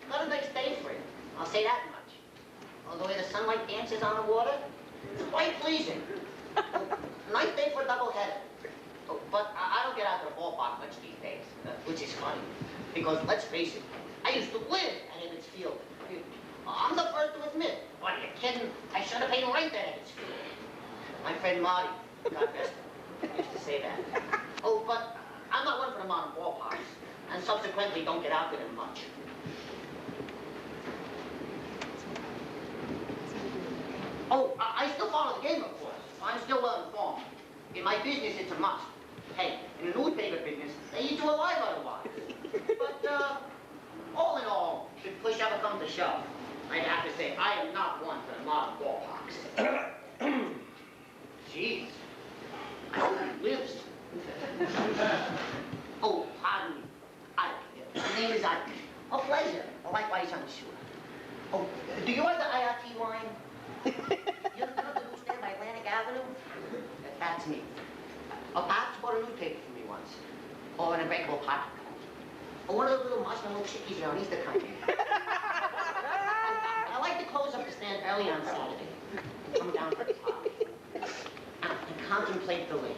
Not a nice day for it. I'll say that much. Although the way the sunlight dances on the water, it's quite pleasing. Nice day for a doubleheader. But I don't get out to the ballpark much these days, which is funny. Because let's face it, I used to live at Ebbets Field. I'm the first to admit. What, are you kidding? I should have paid rent at Ebbets Field. My friend Marty, God rest him, used to say that. Oh, but I'm not one for the modern ballparks, and subsequently don't get out to them much. Oh, I still follow the game, of course. I'm still well informed. In my business, it's a must. Hey, in the newspaper business, they eat you alive otherwise. But, all in all, if push ever comes to shove, I'd have to say I am not one for the modern ballparks. Jeez. I hope he lives. Oh, pardon me. My name is Ike. A pleasure. Likewise, I'm sure. Oh, do you have the IRT wine? You know the newsstand by Atlantic Avenue? That's me. Perhaps bought a newspaper for me once. Or an unbreakable pocket. Or one of those little marshmallow chickies around Easter country. I like to close up the stand early on Saturday. Come down to the park. And contemplate the lake.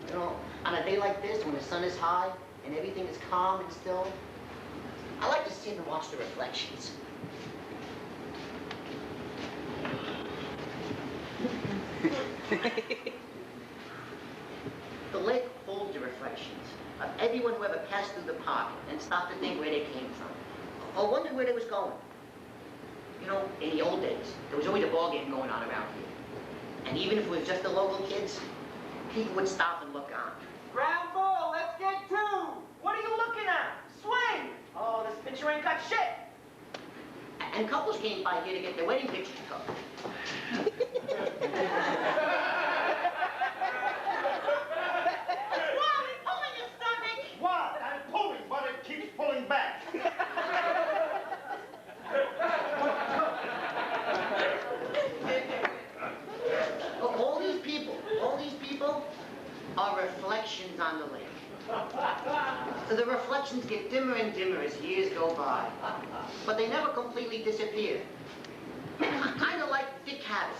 You know, on a day like this, when the sun is high and everything is calm and still, I like to sit and watch the reflections. The lake holds the reflections of everyone who ever passed through the park and stopped to think where they came from, or wondered where they was going. You know, in the old days, there was always a ball game going on around here. And even if it was just the local kids, people would stop and look on. Ground ball, let's get two! What are you looking at? Swing! Oh, this pitcher ain't got shit! And couples came by here to get their wedding pictures took. What? I'm pulling, but it keeps pulling back. All these people are reflections on the lake. So the reflections get dimmer and dimmer as years go by. But they never completely disappear. Kind of like Dick Habit.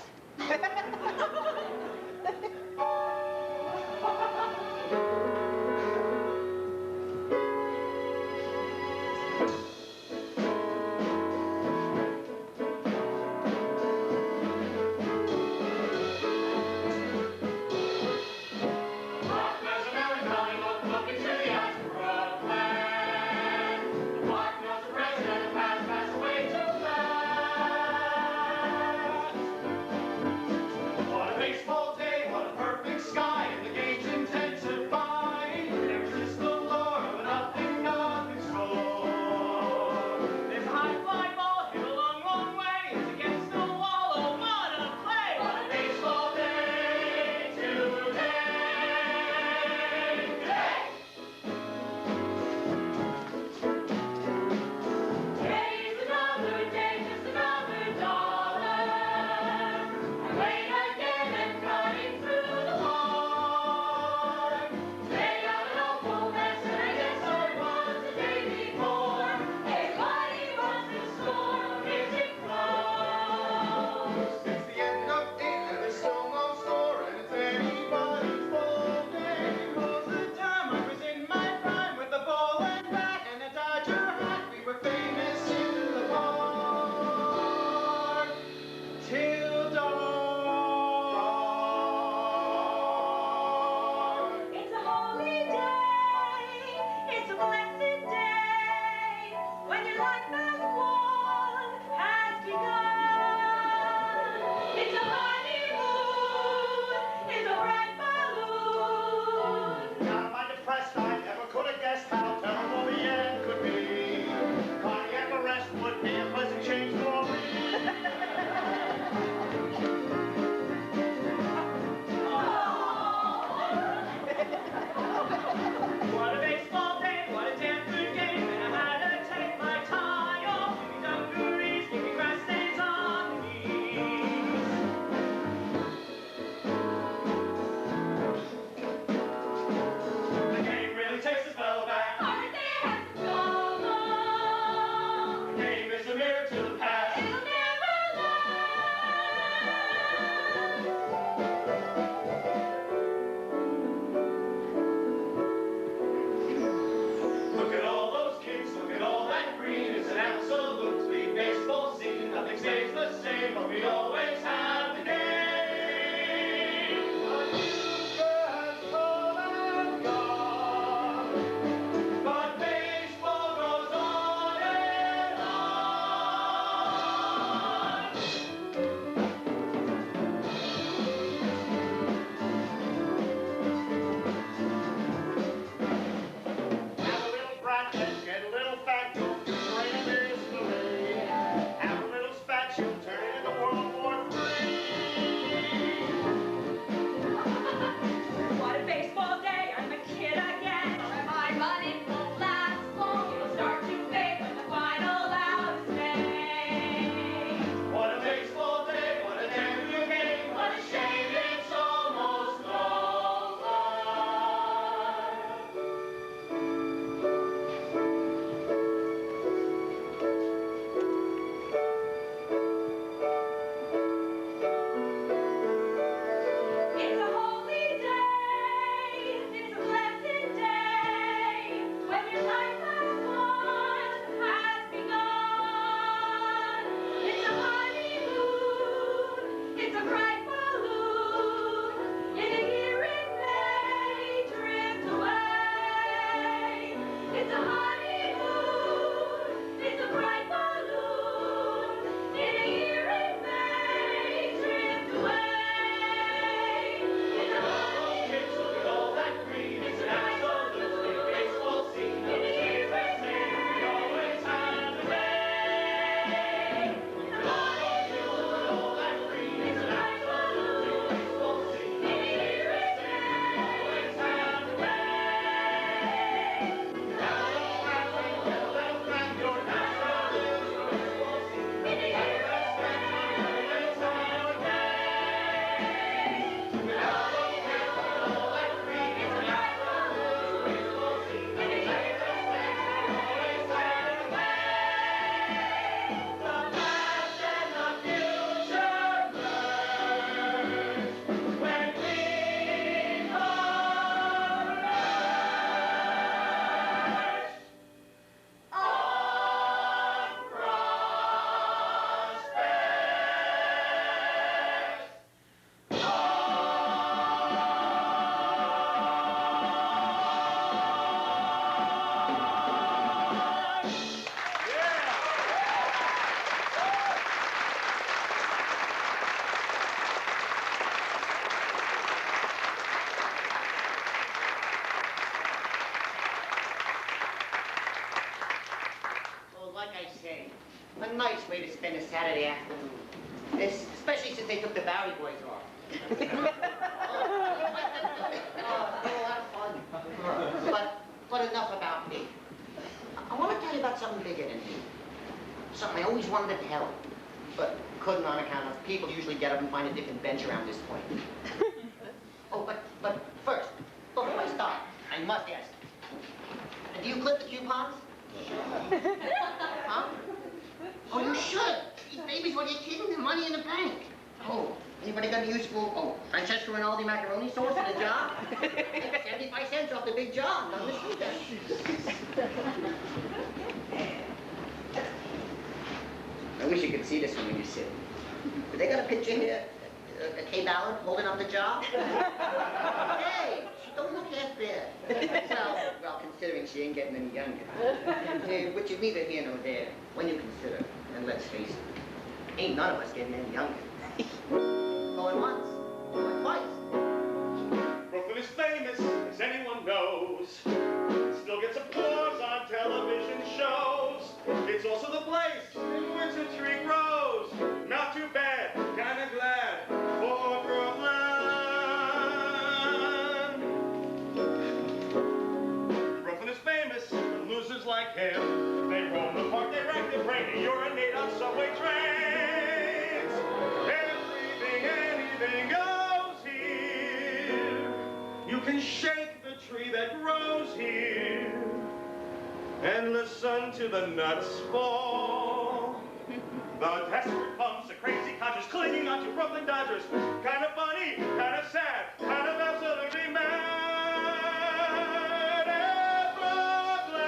Saturday afternoon. Especially since they took the Bowery Boys off. They were a lot of fun. But enough about me. I want to tell you about something bigger than me. Something I always wanted to tell, but couldn't on account of people usually get up and find a different bench around this point. Oh, but first, before I start, I must ask. Do you clip the coupons? Huh? Oh, you should. These babies, what are you kidding? The money in the bank. Oh, anybody got a useful, Francesco Rinaldi macaroni sauce for the job? 75 cents off the big job. Don't mistake that. I wish you could see this one when you sit. But they got a picture here. Kay Ballard holding up the job. Hey, she don't look half bad. Well, considering she ain't getting any younger. Which is neither here nor there, when you consider. And let's face it, ain't none of us getting any younger. Going once, going twice. Brooklyn is famous, as anyone knows. Still gets applause on television shows. It's also the place in which a tree grows. Not too bad, kinda glad for Brooklyn. Brooklyn is famous for losers like him. They roam the park, they rack their brain, they urinate on subway trains. Anything goes here. You can shake the tree that grows here and listen to the nuts fall. The desperate pumps, the crazy codgers clinging on to Brooklyn Dodgers. Kind of funny, kind of sad, kind of absolutely mad at Brooklyn.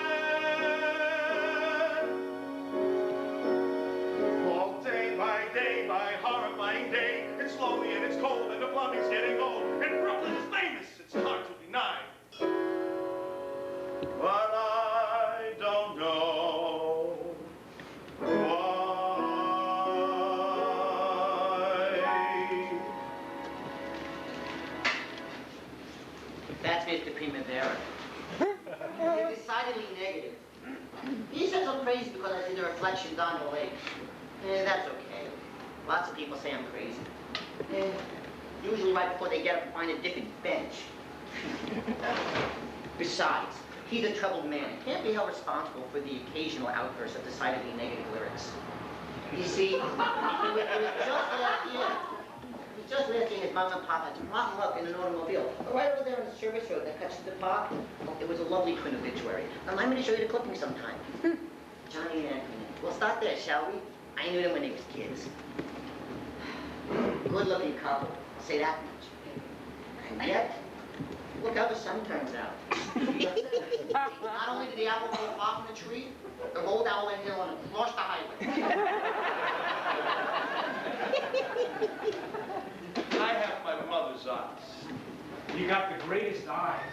All day by horrifying day. It's lonely and it's cold and the plumbing's getting old. And Brooklyn is famous, it's hard to deny. But I don't know why. That's Mr. Primavera. You're decidedly negative. He says I'm crazy because I see the reflections on the lake. That's okay. Lots of people say I'm crazy. Usually right before they get up and find a different bench. Besides, he's a troubled man. Can't be held responsible for the occasional outbursts of decidedly negative lyrics. You see, it was just last year his mom and pop had some rotten luck in an automobile. Right over there on the service road that cuts to the park, it was a lovely twin obituary. Allow me to show you the clipping sometime. Johnny and Anthony. We'll start there, shall we? I knew them when they was kids. Good-looking couple, I'll say that much. And yet, look how the sun turns out. Not only did the apple fall far from the tree, the rolled owl went hill and across the highway. I have my mother's eyes. You got the greatest eyes.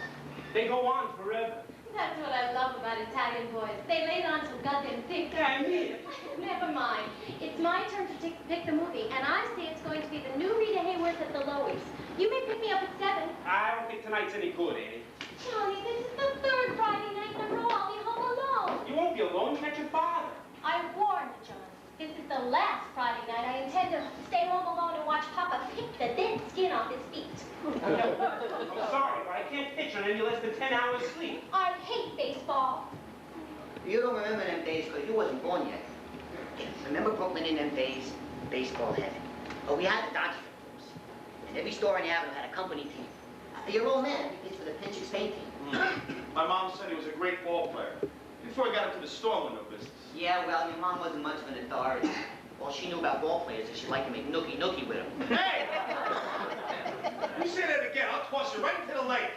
They go on forever. That's what I love about Italian boys. They laid on so goddamn thick. Yeah, I mean it. Never mind. It's my turn to pick the movie, and I say it's going to be the new Rita Hayworth at the Loews. You may pick me up at 7. I don't think tonight's any good, Annie. Johnny, this is the 3rd Friday night in a row I'll be home alone. You won't be alone. You got your father. I warned you, Johnny. This is the last Friday night. I intend to stay home alone and watch Papa pick the dead skin off his feet. I'm sorry, but I can't pitch on any less than 10 hours sleep. I hate baseball. You don't remember them days because you wasn't born yet. Remember Brooklyn in them days? Baseball heaven. Oh, we had the Dodgers, of course. And every store in the avenue had a company team. Your old man, he pitched for the Pinch Spain team. My mom said he was a great ball player before he got into the store window business. Yeah, well, your mom wasn't much of an authority. All she knew about ball players is she liked to make nookie with them. Hey! You say that again, I'll toss you right into the lake.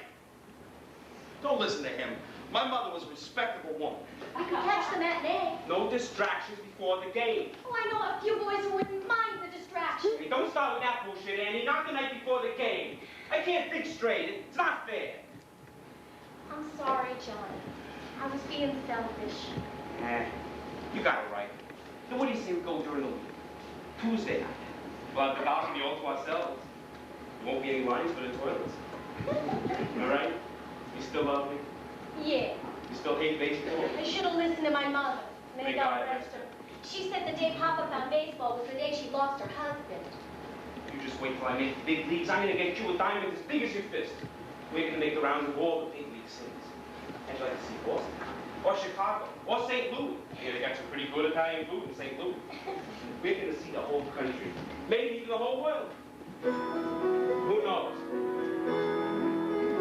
Don't listen to him. My mother was a respectable woman. We could catch the matinee. No distractions before the game. Oh, I know a few boys who wouldn't mind the distraction. Hey, don't start with that bullshit, Annie. Not the night before the game. I can't think straight. It's not fair. I'm sorry, Johnny. I was being selfish. You got it right. Now, what do you say we go during the week? Tuesday night. But the balcony all to ourselves. There won't be any lines for the toilets. All right? You still love me? Yeah. You still hate baseball? I should have listened to my mother. May May God God rest rest her. She said the day Papa found baseball was the day she lost her husband. You just wait till I make the big leagues. I'm gonna get you a diamond as big as your fist. We're gonna make the rounds of all the big league cities. I'd like to see Boston, or Chicago, or St. Louis. Yeah, they got some pretty good Italian food in St. Louis. We're gonna see the whole country, maybe even the whole world. Who knows?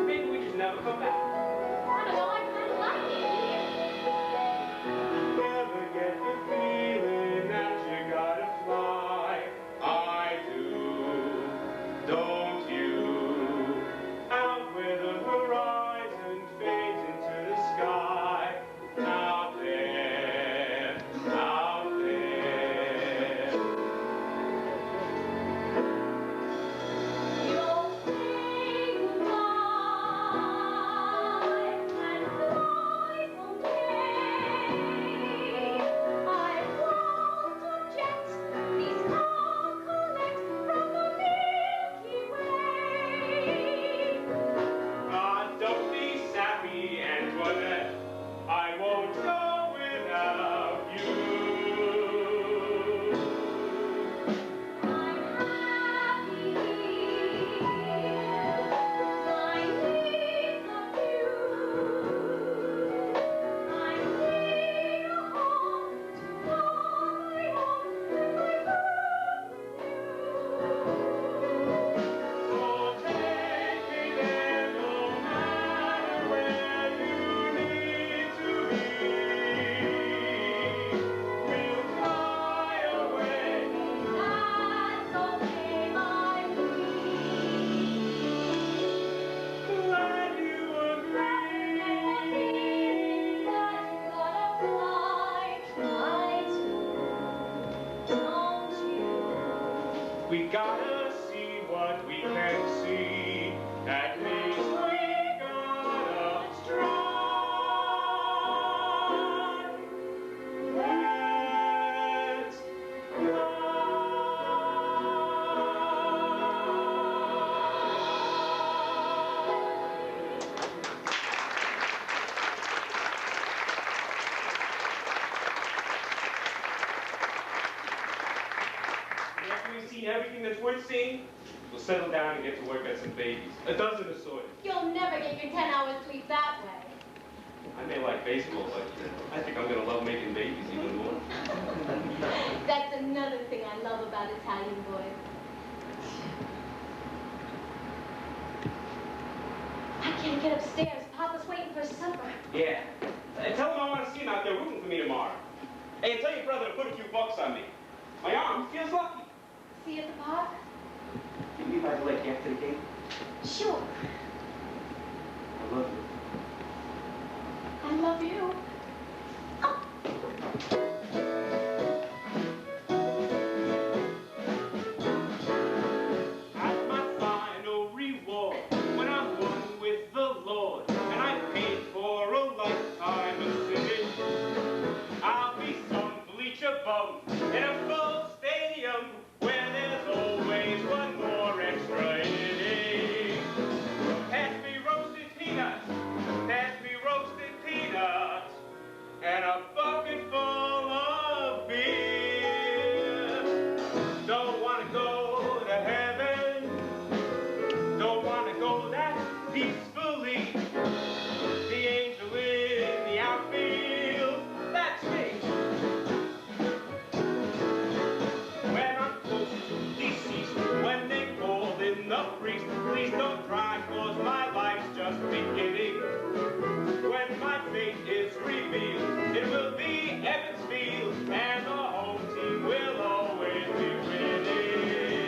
Maybe we just never come back. I don't know, I kind of like it here. Never get the feeling that you gotta fly. I do, don't you? Out where the horizon fades into the sky. Out there, out there. You'll say goodbye and fly someday. I won't object. These all collect from the Milky Way. Ah, don't be sappy, Antoinette. I won't go without you. I'm happy here. My needs of you. I'm needing a home to call my own when my So take me there, no matter where you need to be. We'll fly away. That's okay by me. Glad you agree. That you gotta fly. I do, don't you? We gotta see what we can see. At least we gotta try. Let's After we've seen everything that's worth seeing, we'll settle down and get to work on some babies. A dozen assorted. You'll never get your 10 hours sleep that way. I may like baseball, but I think I'm gonna love making babies even more. That's another thing I love about Italian boys. I can't get upstairs. Papa's waiting for supper. Yeah. Tell him I want to see him out there rooting for me tomorrow. Hey, and tell your brother to put a few bucks on me. My arm feels lucky. See you at the park? Can you leave by the lake after the game? Sure. I love you. I love you. At my final reward, when I'm one with the Lord, and I paid for a lifetime of sinning, I'll be some bleacher bum in a full stadium where there's always one more extra inning. Pass me roasted peanuts, pass me roasted peanuts, and a bucket full of beer. Don't want to go to heaven, don't want to go that peacefully. The angel in the outfield, that's me. When I'm close to deceased, when they call in the priest, please don't cry, 'cause my life's just beginning. When my fate is revealed, it will be Evansfield, and the home team will always be winning.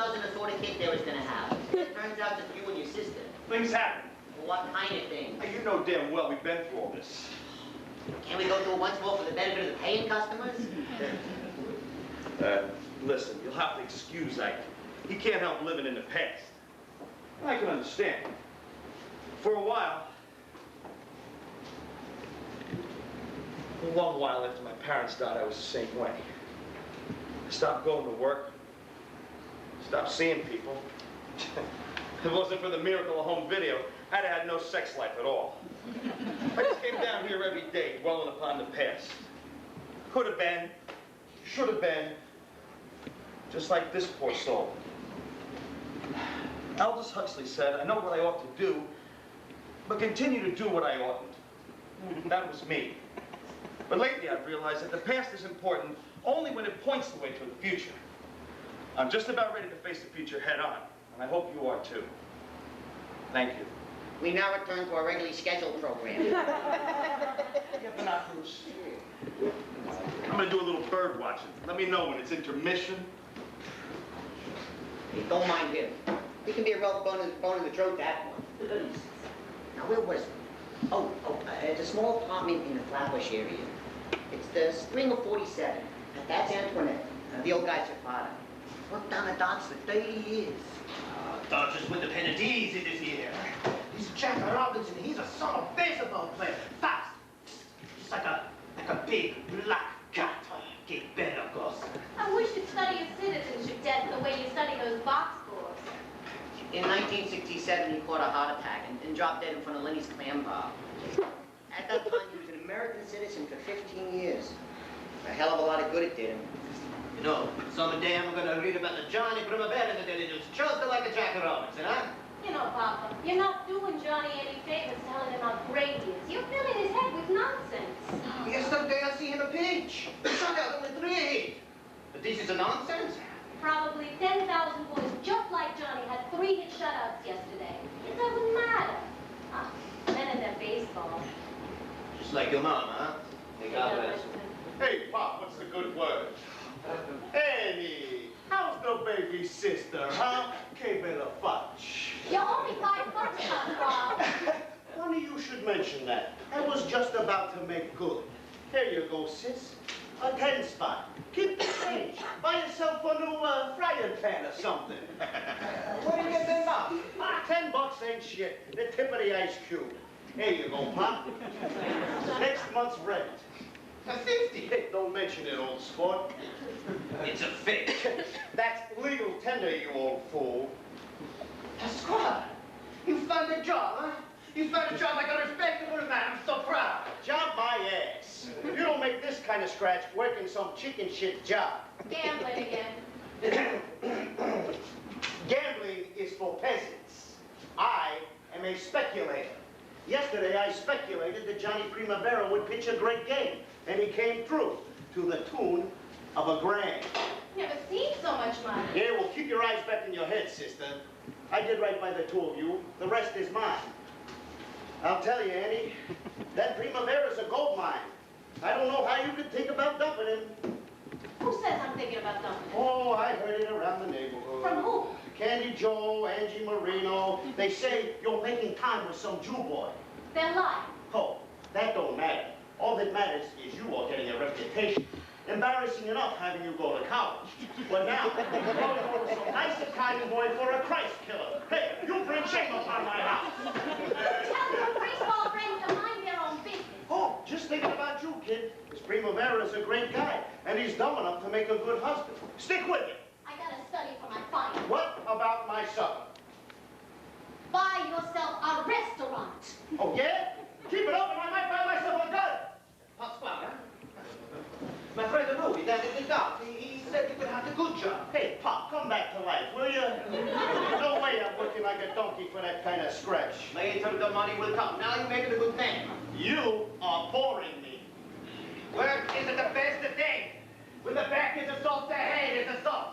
dozen the sort of kid they was gonna have. It turns out just you and your sister. Things happen. What kind of thing? Hey, you know damn well we've been through all this. Can't we go through it once more for the benefit of the paying customers? Listen, you'll have to excuse Ike. He can't help living in the past. I can understand. For a long while after my parents died, I was the same way. I stopped going to work, stopped seeing people. If it wasn't for the miracle of home video, I'd have had no sex life at all. I just came down here every day, dwelling upon the past. Could have been, should have been, just like this poor soul. Aldous Huxley said, I know what I ought to do, but continue to do what I oughtn't. That was me. But lately I've realized that the past is important only when it points the way to the future. I'm just about ready to face the future head on, and I hope you are too. Thank you. We now return to our regularly scheduled program. Get binoculars. I'm gonna do a little bird watching. Let me know when it's intermission. Hey, don't mind him. He can be a real bone in the throat, that one. Now, where was it? It's a small apartment in the Flatbush area. It's the spring of '47. That's Antoinette, the old guy's her father. Worked down the docks for 30 years. Dodgers with the penalties in this year. He's Jack Robinson. He's a son of baseball player. Fast. Just like a big black cat. Get better, Gus. I wish you'd study your citizenship test the way you study those box scores. In 1967, he caught a heart attack and dropped dead in front of Lenny's clam bar. At that time, he was an American citizen for 15 years. A hell of a lot of good it did him. You know, someday I'm gonna read about the Johnny Primavera in the Daily News, just like a Jack Robinson, huh? You know, Papa, you're not doing Johnny any favors telling him how great he is. You're filling his head with nonsense. Yesterday I see him a peach. He shot out only 3. But this is a nonsense. Probably 10,000 boys just like Johnny had 3 hit shutouts yesterday. It doesn't matter. Men in their baseball. Just like your mom, huh? Hey, God bless. Hey, Pop, what's the good word? Annie, how's the baby sister, huh? Que bella fudge. You're only $5, Papa. Funny you should mention that. I was just about to make good. Here you go, sis. A 10 spot. Keep the change. Buy yourself a new frying pan or something. What do you get then, Bob? $10 ain't shit. The tip of the ice cube. Here you go, Pop. Next month's rent. A 50. Hey, don't mention it, old sport. It's a fake. That's legal tender, you old fool. Pasquale, you found a job, huh? You found a job like a respectable man. I'm so proud. Job my ass. You don't make this kind of scratch working some chicken shit job. Gambling again. Gambling is for peasants. I am a speculator. Yesterday I speculated that Johnny Primavera would pitch a great game, and he came through to the tune of $1,000. Never seen so much money. Yeah, well, keep your eyes back in your head, sister. I did right by the two of you. The rest is mine. I'll tell you, Annie, that Primavera's a gold mine. I don't know how you could think about dumping him. Who says I'm thinking about dumping him? Oh, I heard it around the neighborhood. From who? Candy Joe, Angie Marino. They say you're making time with some Jew boy. They're lying. Oh, that don't matter. All that matters is you are getting a reputation. Embarrassing enough having you go to college. But now, you're going to some nice Italian boy for a Christ killer. Hey, you bring shame upon my house. Tell your baseball friends to mind their own business. Oh, just thinking about you, kid. This Primavera's a great guy, and he's dumb enough to make a good husband. Stick with it. I gotta study for my final. What about my supper? Buy yourself a restaurant. Oh, yeah? Keep it up and I might buy myself a gun. Pasquale, huh? My friend Louis, down in the dock, he said you could have a good job. Hey, Pop, come back to life, will you? No way I'm working like a donkey for that kind of scratch. Later the money will come. Now you're making a good thing. You are boring me. Work isn't the best thing. When the back is a salt, the head is a salt.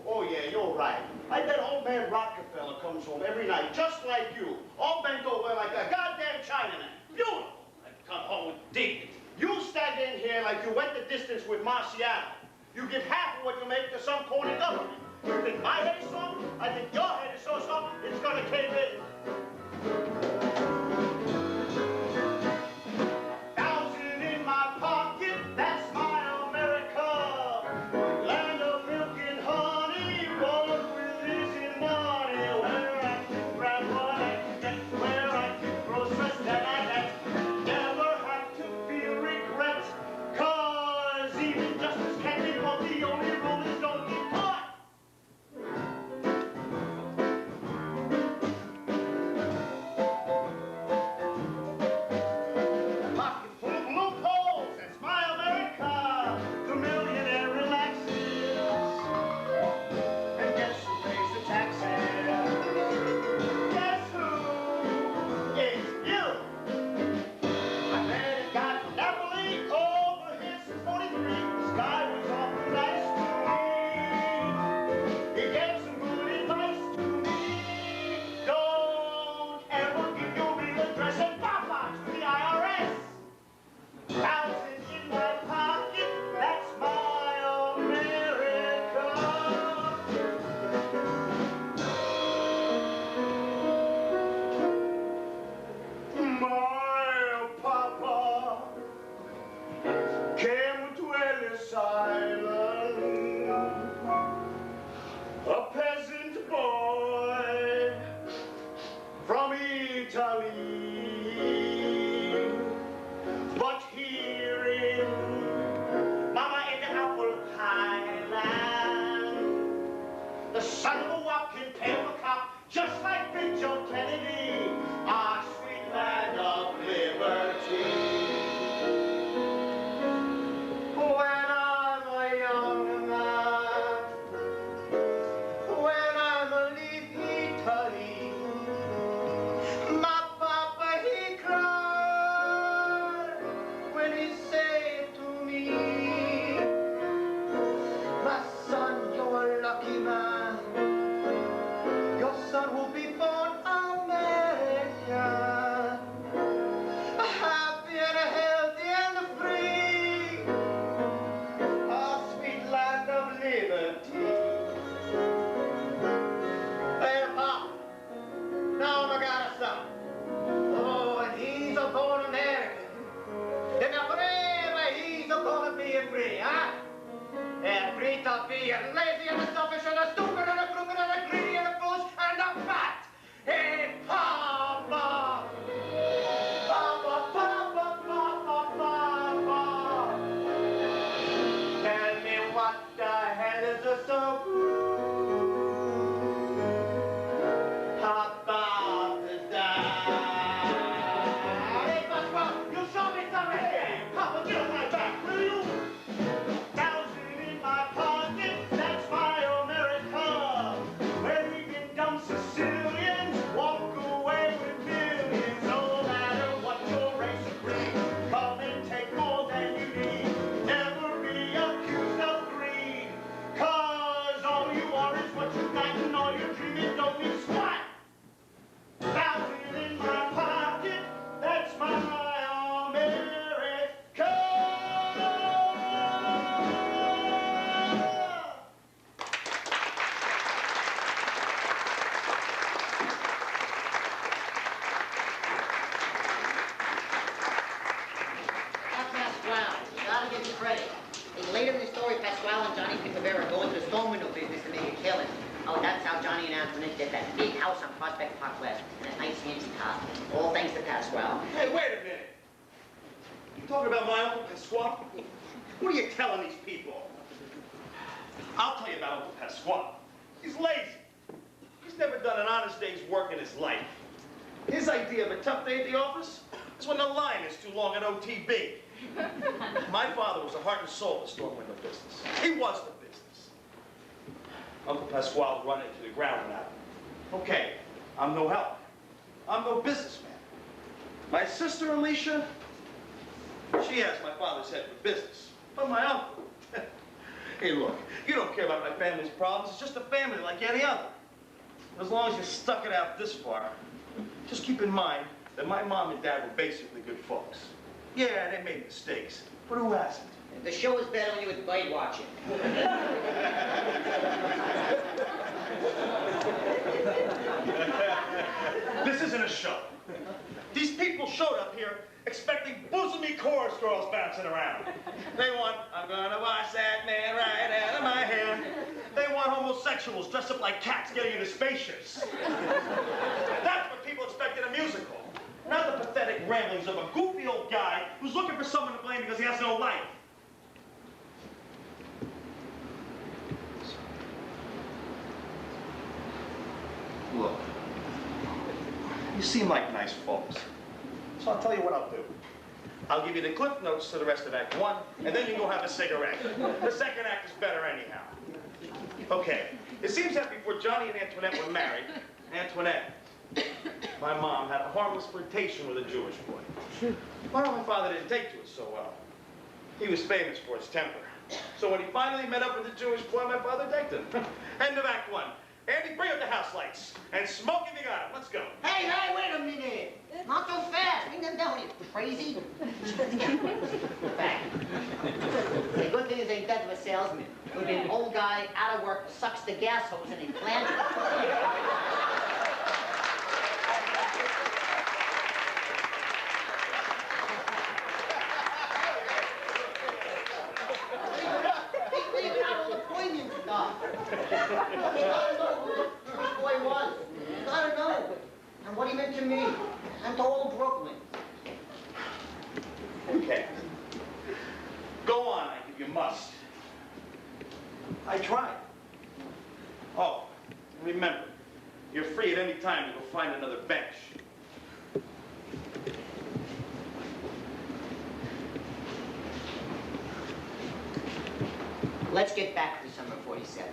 Oh, yeah, you're right. I bet old man Rockefeller comes home every night just like you, all bent over like a goddamn Chinaman. Beautiful. I come home with dignity. You stand in here like you went the distance with Marciano. You give half of what you make to some corner government. You think my head is soft? Johnny and Antoinette get that big house on Prospect Park West and a nice fancy car. All thanks to Pasquale. Hey, wait a minute. You talking about my Uncle Pasquale? What are you telling these people? I'll tell you about Uncle Pasquale. He's lazy. He's never done an honest day's work in his life. His idea of a tough day at the office is when the line is too long at OTB. My father was the heart and soul of the storm window business. He was the business. Uncle Pasquale run it to the ground now. Okay, I'm no help. I'm no businessman. My sister Alicia, she has my father's head for business. But my uncle, hey look, you don't care about my family's problems. It's just a family like any other. As long as you stuck it out this far, just keep in mind that my mom and dad were basically good folks. Yeah, they made mistakes, but who hasn't? The show is better when you was bird watching. This isn't a show. These people showed up here expecting bosomy chorus girls bouncing around. They want, I'm gonna wash that man right out of my hair. They want homosexuals dressed up like cats getting into spaceships. That's what people expect in a musical. Not the pathetic ramblings of a goofy old guy who's looking for someone to blame because he has no life. Look, you seem like nice folks. So I'll tell you what I'll do. I'll give you the cliff notes to the rest of Act 1, and then you can go have a cigarette. The second act is better anyhow. Okay, it seems that before Johnny and Antoinette were married, Antoinette, my mom, had a harmless flirtation with a Jewish boy. Well, my father didn't take to it so well. He was famous for his temper. So when he finally met up with the Jewish boy, my father decked him. End of Act 1. Andy, bring up the house lights. And smoke if you got it. Let's go. Hey, wait a minute. Not so fast. Bring them down. You crazy? Back. The good thing is they ain't that of a salesman. It would be an old guy out of work, sucks the gas hose, and he plants it. Leave out all the poignant stuff. You gotta know who this boy was. You gotta know. And what he meant to me. And to all of Brooklyn. Okay. Go on, if you must. I tried. Oh, remember, you're free at any time to go find another bench. Let's get back to summer '47.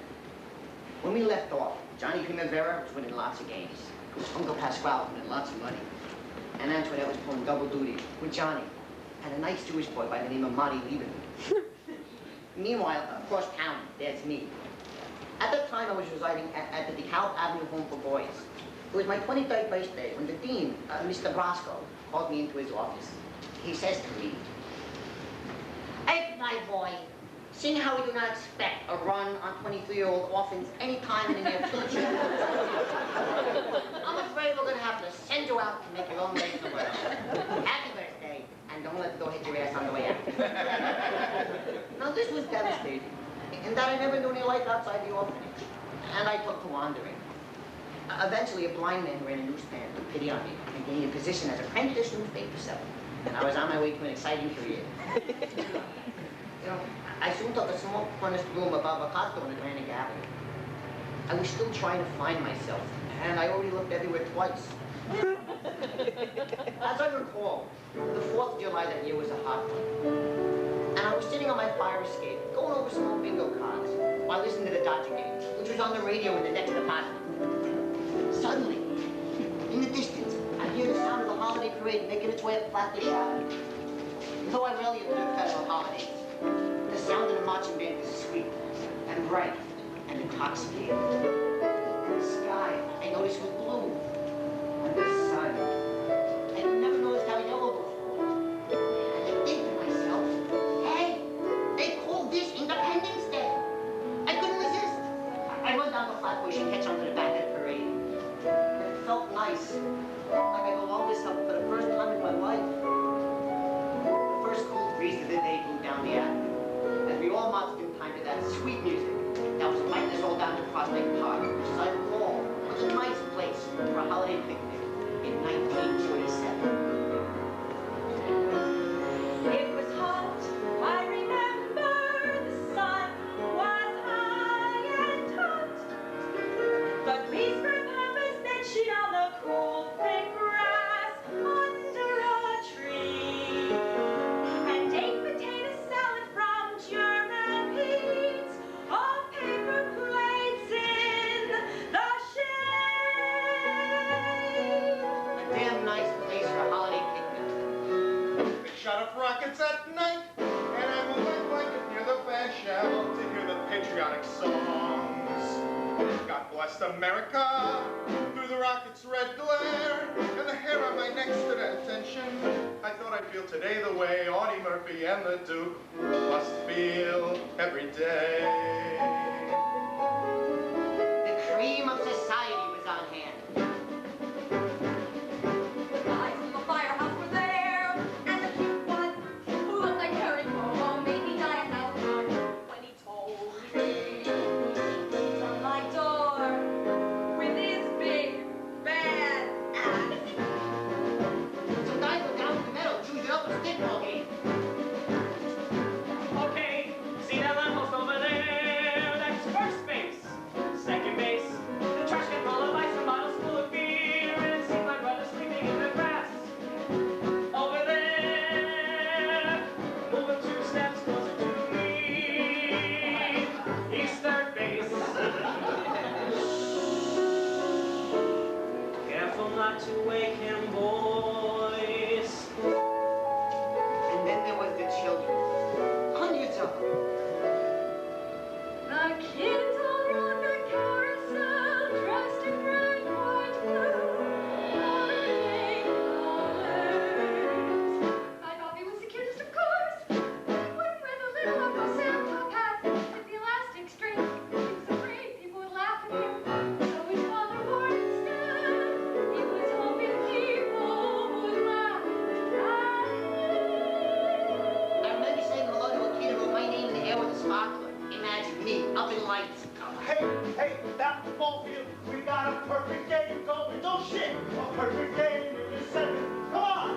When we left off, Johnny Primavera was winning lots of games. Uncle Pasquale was winning lots of money. And Antoinette was pulling double duty with Johnny and a nice Jewish boy by the name of Marty Lieberman. Meanwhile, across town, there's me. At that time, I was residing at the DeKalb Avenue Home for Boys. It was my 23rd birthday when the dean, Mr. Brasco, called me into his office. He says to me, "Hey, my boy, seeing how we do not expect a run on 23-year-old orphans any time in the near future, I'm afraid we're going to have to send you out to make your own way to the world. Happy birthday, and don't let the door hit your ass on the way out." Now, this was devastating, in that I never knew any life outside the orphanage, and I took to wandering. Eventually, a blind man who ran a newsstand took pity on me and gave me a position as apprentice newspaper seller, and I was on my way to an exciting career. You know, I soon took a small furnished room above a Costco on Atlantic Avenue. I was still trying to find myself, and I already looked everywhere twice. As I recall, the 4th of July that year was a hot one. And I was sitting on my fire escape, going over some old bingo cards, while listening to the Dodger game, which was on the radio in the next apartment. Suddenly, in the distance, I hear the sound of the holiday parade making its way up Flatbush Avenue. Though I rarely observe federal holidays, the sound of the marching band is sweet and bright and intoxicating. And the sky, I noticed, was blue. And the sun, I'd never noticed how yellow before. And I think to myself, hey, they called this Independence Day. I couldn't resist. I run down the Flatbush and catch onto the back of the parade. It felt nice, like I belonged to something for the first time in my life. The first cool breeze of the day blew down the avenue, as we all marched in time to that sweet music that was lighting us all down to Prospect Park, which, as I recall, patriotic songs. God blessed America through the rocket's red glare, and the hair on my neck stood at attention. I thought I'd feel today the way Audie Murphy and the Duke must feel every day. The cream of society was on hand. The guys from the firehouse were there, and the cute one who looked like Harry Potter made me die a thousand when he told me on my door with his big bad axe. Some guys go down to the meadow, choose it up a stickball game. Okay, see that lamppost over there? That's first base. Second base, the trash can full of ice and bottles full of beer, and it seems my brother's sleeping in the grass. Over there, moving 2 steps closer to me. He's third base. Careful not to wake him, boys. And then there was the children. Hundreds of them. The kids all on the carousel, dressed in red, white, blue, holiday colors. I thought he was the cutest, of course. He wouldn't wear the little Uncle Santa hat with the elastic string. He was afraid people would laugh at him, so his father wore it instead. He was hoping people would laugh at I remember saying hello to a kid who wrote my name in the air with a sparkler. Imagine me, up in lights. Hey, that ball field, we got a perfect game going. No shit, a perfect game in the seventh. Come on.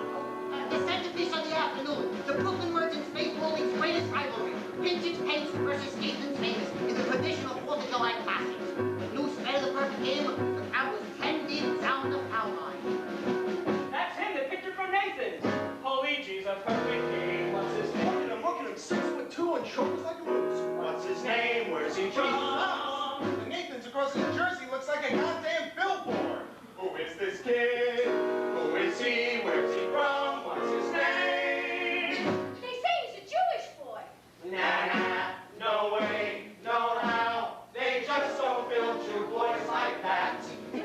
The centerpiece of the afternoon, the Brooklyn Merchants Baseball League's greatest rivalry. Vintage Pace versus Statesman's Famous in the traditional 4th of July Classic. The new spread of the perfect game, the crowd was 10 deep, sound of power line. That's him, the picture from Nathan. Holy jeez, a perfect game. What's his name? Look at him, 6'2" and shoulders like a moose. What's his name? Where's he from? The Nathan's across New Jersey looks like a goddamn billboard. Who is this kid? Who is he? Where's he from? What's his name? They say he's a Jewish boy. Nah, no way, no how. They just don't build true boys like that. I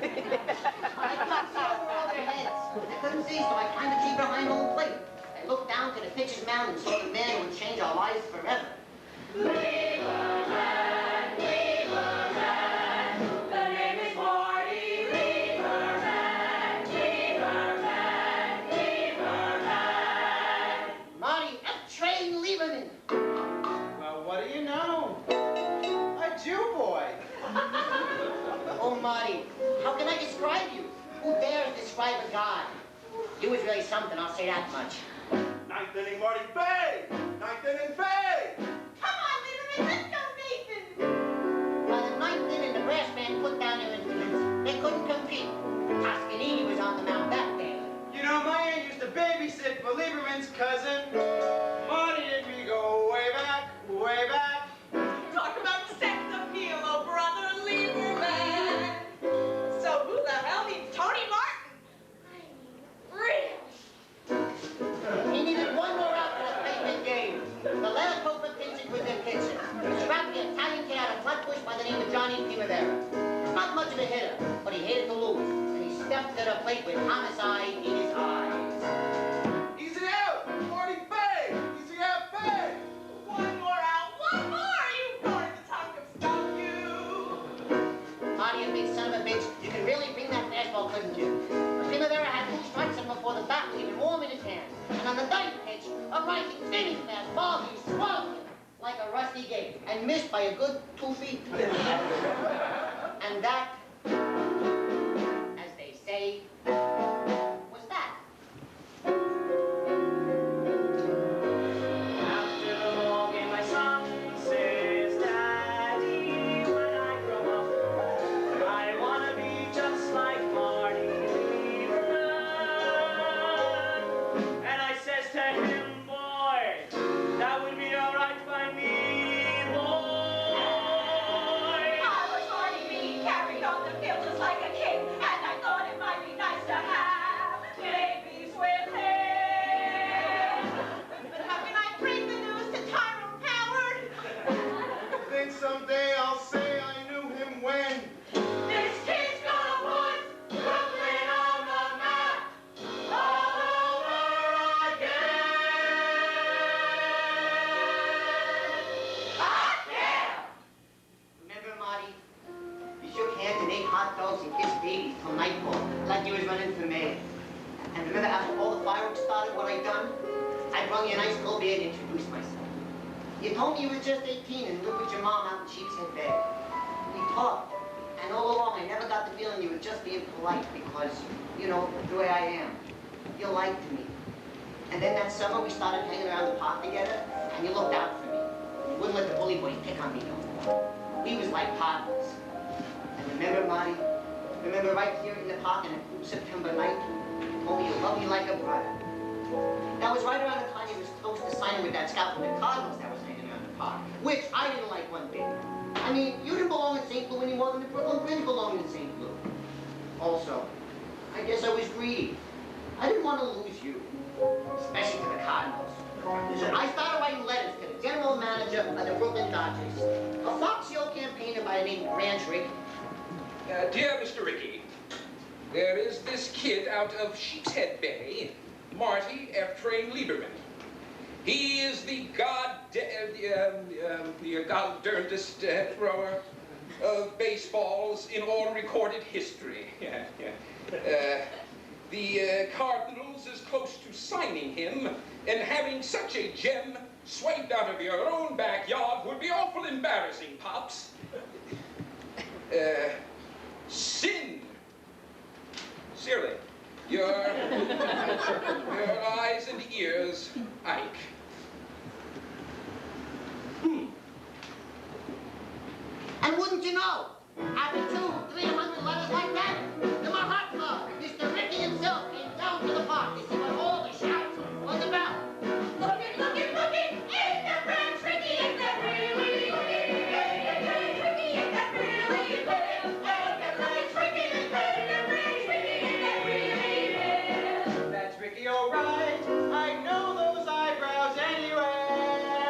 couldn't see over all their heads. I couldn't see, so I climbed a tree behind home plate. I looked down to the pitcher's mound and saw the man who would change our lives forever. The name is Marty Lieberman. Marty F. Train Lieberman. Well, what do you know? A Jew boy. Oh, Marty, how can I describe you? Who dares describe a god? You was really something, I'll say that much. Ninth inning, Marty Bay! Ninth inning, Bay! Come on, Lieberman, let's go, Nathan. By the 9th inning, the brass band put down their instruments. They couldn't compete. Toscanini was on the mound that day. You know, my aunt used to babysit for Lieberman's cousin. Marty and me go way back, way back. Talk about sex appeal, oh brother Lieberman. So who the hell needs Tony Martin? Really? He needed one more out for a statement game. The last hope of pitching was their pitcher. He was wrapped the Italian kid out of Flatbush by the name of Johnny Primavera. Not much of a hitter, but he hated to lose. And he stepped to the plate with homicide in his eyes. Easy out! Marty Bay! Easy out, Bay! One more out, one more, you going to talk of stuff, you. Marty, you big son of a bitch, you can really bring that fastball, couldn't you? But Primavera had 2 strikes on him before the bat was even warm in his hand. And on the 9th pitch, a rising spinning fastball, he swung it like a rusty gate and missed by a good 2 feet. And that, as they say, was that. After the ball game, my son says, Daddy, when I grow up, I want to be just like Marty Lieberman. And I says to him, boy, that would be all right by me, boy. I was already being carried on jokes and kiss babies till nightfall, like you was running for mayor. And remember after all the fireworks started, what I done? I brung you a nice cold beer to introduce myself. You told me you were just 18 and lived with your mom out in Sheepshead Bay. We talked, and all along I never got the feeling you were just being polite because, you know, the way I am. You liked me. And then that summer we started hanging around the park together, and you looked out for me. You wouldn't let the bully boys pick on me no more. We was like partners. And remember, Marty? Remember right here in the park on a cool September night? You told me you loved me like a brother. That was right around the time you was close to signing with that scout from the Cardinals that was hanging around the park, which I didn't like one bit. I mean, you didn't belong in St. Louis any more than the Brooklyn Grin belonged in St. Louis. Also, I guess I was greedy. I didn't want to lose you, especially to the Cardinals. I started writing letters to the general manager of the Brooklyn Dodgers, a Fox Hill campaigner by the name of Branch Rickey. Dear Mr. Rickey, there is this kid out of Sheepshead Bay, Marty F. Train Lieberman. He is the god-darndest thrower of baseballs in all recorded history. The Cardinals is close to signing him, and having such a gem swiped out of your own backyard would be awful embarrassing, Pops. Sin. Sincerely, your eyes and ears, Ike. And wouldn't you know, after 200-300 letters like that, the Mahatma, Mr. Rickey himself, came down to the park to see what all the shouts was about. Looking, looking, looking, is that Branch Rickey? Is that really? Is that Branch Rickey? Is that really? Is that Branch Rickey? Is that Branch Rickey? Is that really? That's Ricky, all right. I know those eyebrows anywhere.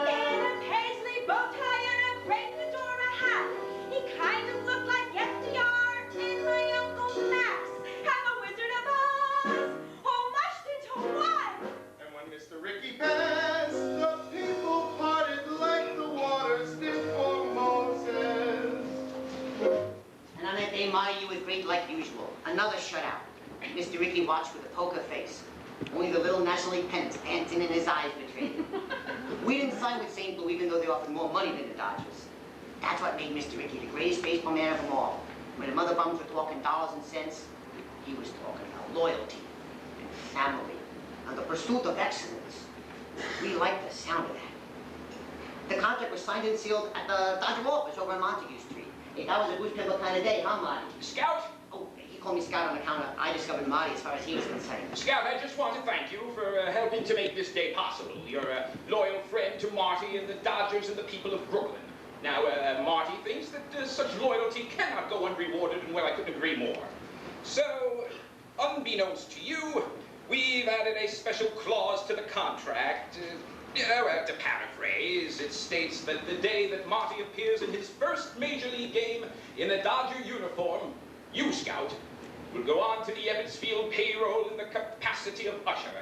In a paisley bow tie and a great fedora hat, he kind of looked like FDR in my Uncle Max and the Wizard of Oz, all mushed into one. And when Mr. Rickey passed, the people parted like the waters before Moses. And on that day, Marty, you was great like usual. Another shutout. Mr. Rickey watched with a poker face. Only the little National League pennants dancing in his eyes betrayed him. We didn't sign with St. Louis even though they offered more money than the Dodgers. That's what made Mr. Rickey the greatest baseball man of them all. When the mother bums were talking dollars and cents, he was talking about loyalty and family and the pursuit of excellence. We liked the sound of that. The contract was signed and sealed at the Dodger office over on Montague Street. Hey, that was a goose pimple kind of day, huh, Marty? Scout? Oh, he called me Scout on the counter. I discovered Marty as far as he was concerned. Scout, I just want to thank you for helping to make this day possible. You're a loyal friend to Marty and the Dodgers and the people of Brooklyn. Now, Marty thinks that such loyalty cannot go unrewarded, and well, I couldn't agree more. So, unbeknownst to you, we've added a special clause to the contract. To paraphrase, it states that the day that Marty appears in his first Major League game in a Dodger uniform, you, Scout, will go on to the Ebbets Field payroll in the capacity of usher.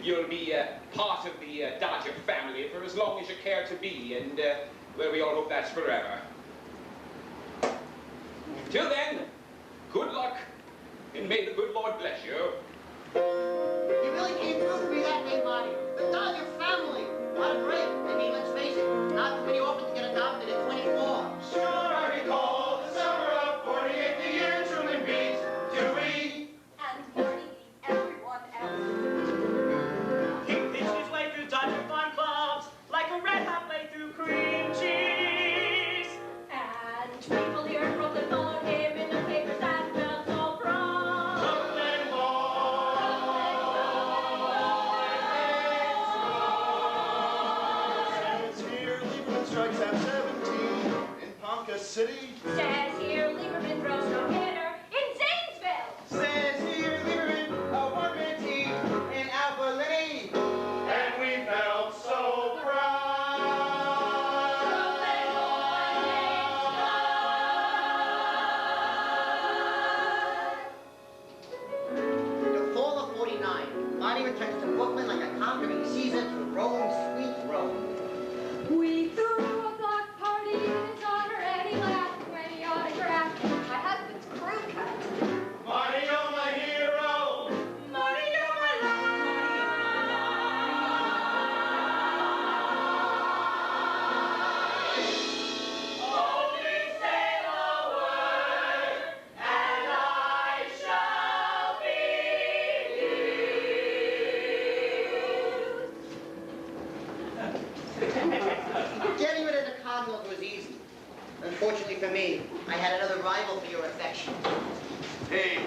You'll be part of the Dodger family for as long as you care to be, and, well, we all hope that's forever. Till then, good luck, and may the good Lord bless you. You really came through for me that day, Marty. The Dodger family. What a break. I mean, let's face it, not too many orphans get adopted at 24. Sure, I recall the summer of 48, the year Truman beat Dewey. And Marty beat everyone else. He pitched his way through Dodger farm clubs like a red hot way through cream cheese. And people here in Brooklyn followed him in the papers and felt so proud. Brooklyn boys. Says here, Lieberman strikes out 17 in Ponca City. Says here, Lieberman throws no hitter in Zanesville. Says here, Lieberman, a one-man team in Alpha Lane. And we felt so proud. The fall of 49, Marty returns to Brooklyn like a conquering Caesar to Rome, sweet Rome. We threw a block party in his honor and he laughed when he autographed my husband's crew cut.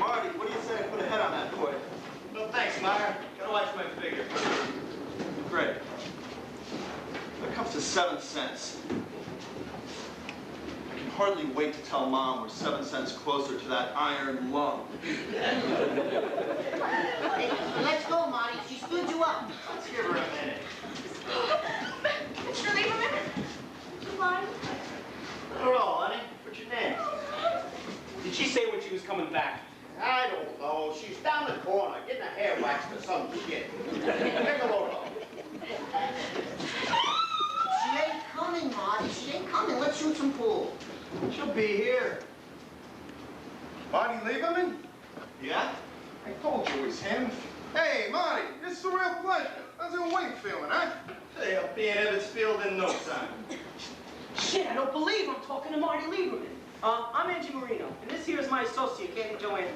Marty, what do you say I put a head on that boy? No thanks, Meyer. Gotta watch my figure. Great. That comes to 7 cents. I can hardly wait to tell Mom we're 7 cents closer to that iron lung. Hey, let's go, Marty. She stood you up. Let's give her a minute. Mr. Lieberman? Do you mind? Not at all, honey. What's your name? Did she say when she was coming back? I don't know. She's down the corner getting her hair waxed or some shit. Take a load off. She ain't coming, Marty. She ain't coming. Let's shoot some pool. She'll be here. Marty Lieberman? Yeah? I told you it was him. Hey, Marty, it's a real pleasure. How's your weight feeling, huh? Hey, I'll be in Evansfield in no time. Shit, I don't believe I'm talking to Marty Lieberman. I'm Angie Marino, and this here is my associate, Candy Joanne.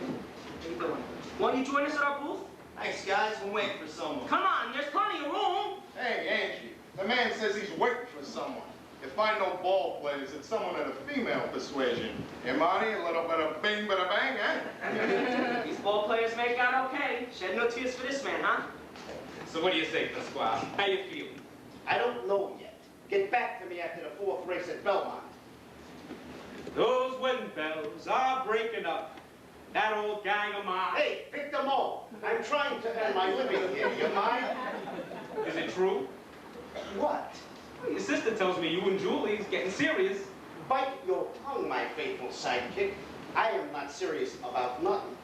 How you doing? Why don't you join us at our booth? Thanks, guys. I'm waiting for someone. Come on, there's plenty of room. Hey, Angie, the man says he's waiting for someone. If I know ball players, it's someone of the female persuasion. Hey, Marty, a little bit of bing, bada bang, eh? These ball players make out okay. Shed no tears for this man, huh? So what do you say, Pasquale? How you feel? I don't know yet. Get back to me after the 4th race at Belmont. Those wedding bells are breaking up. That old gang of mine. Hey, pick them all. I'm trying to earn my living here. You mind? Is it true? What? Well, your sister tells me you and Julie's getting serious. Bite your tongue, my faithful sidekick. I am not serious about nothing.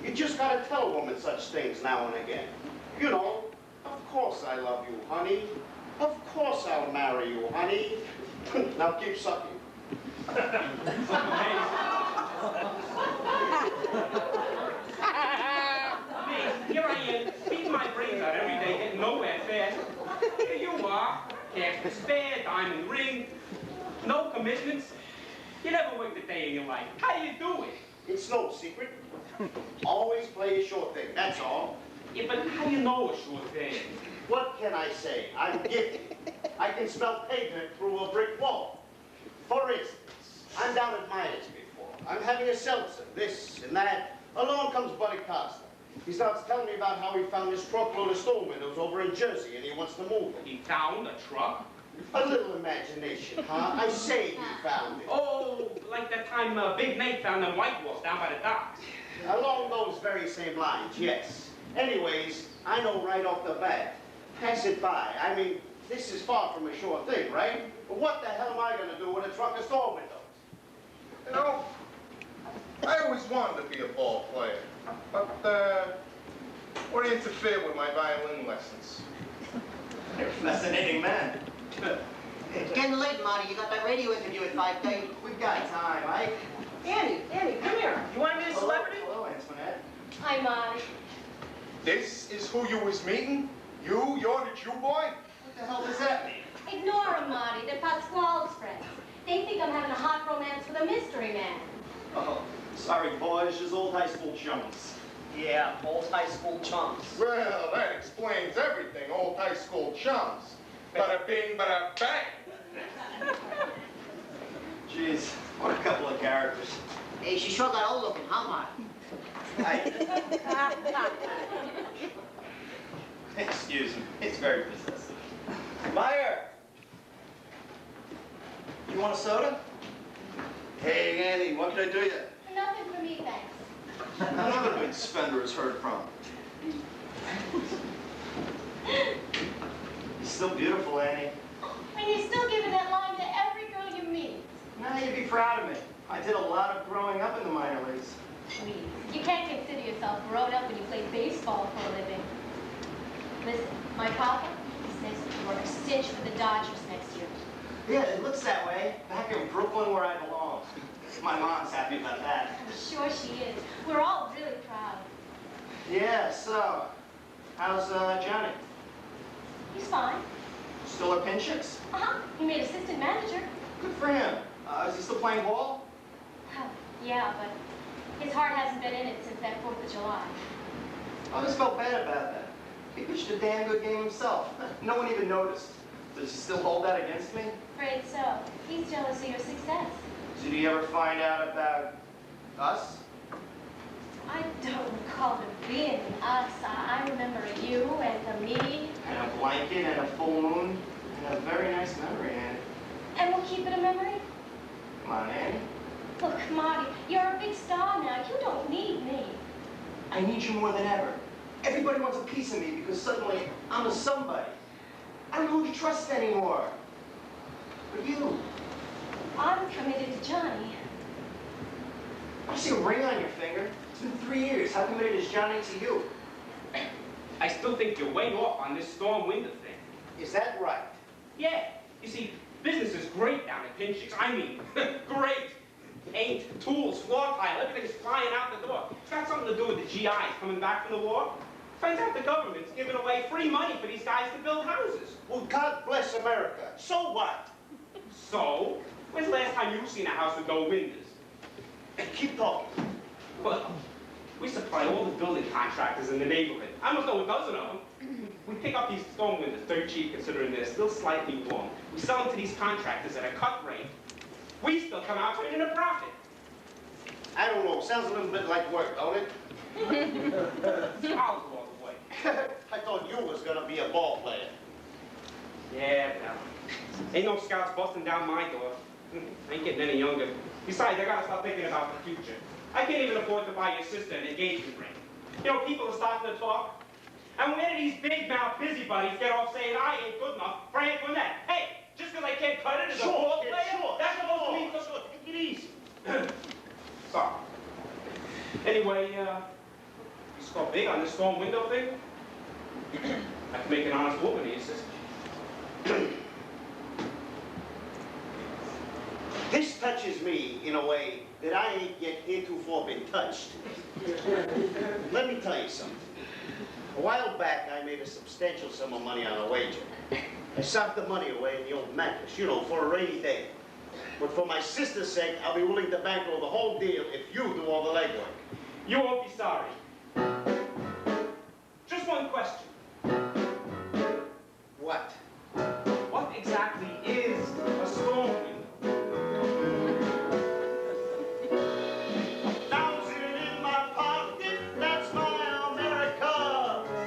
You just gotta tell a woman such things now and again. You know, of course I love you, honey. Of course I'll marry you, honey. Now keep sucking. Here I am, beating my brains out every day, getting nowhere fast. Here you are, cash to spare, diamond ring, no commitments. You never worked a day in your life. How do you do it? It's no secret. Always play a short thing, that's all. Yeah, but how do you know a sure thing? What can I say? I'm gifted. I can smell pavement through a brick wall. For instance, I'm down at Myers before. I'm having a seltzer, this and that. Along comes Buddy Costa. He starts telling me about how he found this truckload of store windows over in Jersey and he wants to move them. He found a truck? A little imagination, huh? I say he found it. Oh, like that time Big Nate found them white walls down by the docks. Along those very same lines, yes. Anyways, I know right off the bat. Pass it by. I mean, this is far from a sure thing, right? But what the hell am I going to do with a truck of store windows? You know, I always wanted to be a ball player. But, what interfered with my violin lessons? You're a fascinating man. It's getting late, Marty. You got that radio interview at 5:30. We got time, Ike. Annie, come here. You want to meet a celebrity? Hello, Antoinette. Hi, Marty. This is who you was meeting? You're the Jew boy? What the hell does that mean? Ignore them, Marty. They're Pasquale's friends. They think I'm having a hot romance with a mystery man. Oh, sorry, boys. Just old high school chums. Yeah, old high school chums. Well, that explains everything, old high school chums. Bada bing, bada bang. Jeez, what a couple of characters. Hey, she sure got old looking, huh, Marty? Excuse me. It's very possessive. Meyer! You want a soda? Hey, Annie, what can I do you? Nothing for me, thanks. Another big spender is heard from. You're still beautiful, Annie. And you're still giving that line to every girl you meet. Now you'd be proud of me. I did a lot of growing up in the minor leagues. Please, you can't consider yourself grown up when you play baseball for a living. Listen, my papa says you're a cinch for the Dodgers next year. Yeah, it looks that way. Back in Brooklyn where I belong. My mom's happy about that. I'm sure she is. We're all really proud. Yeah, so, how's Johnny? He's fine. Still a pinch hits? Uh-huh. He made assistant manager. Good for him. Is he still playing ball? Yeah, but his heart hasn't been in it since that 4th of July. I always felt bad about that. He pitched a damn good game himself. No one even noticed. Does he still hold that against me? Afraid so. He's jealous of your success. Did he ever find out about us? I called a we and us. I remember you and a me. And a blanket and a full moon and a very nice memory, Annie. And we'll keep it a memory? Come on, Annie. Look, Marty, you're a big star now. You don't need me. I need you more than ever. Everybody wants a piece of me because suddenly I'm a somebody. I don't know who to trust anymore. But you. I'm committed to Johnny. I see a ring on your finger. It's been 3 years. How committed is Johnny to you? I still think you're way off on this storm window thing. Is that right? Yeah. You see, business is great down at Pinchik's. I mean, great. Paint, tools, floor tile, everything's flying out the door. It's got something to do with the GIs coming back from the war. Turns out the government's giving away free money for these guys to build houses. Well, God bless America. So what? So, when's the last time you've seen a house with no windows? Keep talking. Well, we supply all the building contractors in the neighborhood. I almost know a dozen of them. We pick up these storm windows dirt cheap considering they're still slightly warm. We sell them to these contractors at a cut rate. We still come out turning a profit. I don't know. Sounds a little bit like work, don't it? I'll go all the way. I thought you was gonna be a ball player. Yeah, well, ain't no scouts busting down my door. I ain't getting any younger. Besides, I gotta start thinking about the future. I can't even afford to buy your sister an engagement ring. You know, people are starting to talk. And where do these big-mouth busybodies get off saying I ain't good enough for Antoinette? Hey, just because I can't cut it as a ball player, that's supposed to mean so. Take it easy. Sorry. Anyway, you score big on this storm window thing? I can make an honest woman of your sister. This touches me in a way that I ain't yet heretofore been touched. Let me tell you something. A while back, I made a substantial sum of money on a wager. I socked the money away in the old mattress, you know, for a rainy day. But for my sister's sake, I'll be willing to bankroll the whole deal if you do all the legwork. You won't be sorry. Just one question. What? What exactly is a storm window? $1,000 in my pocket, that's my America.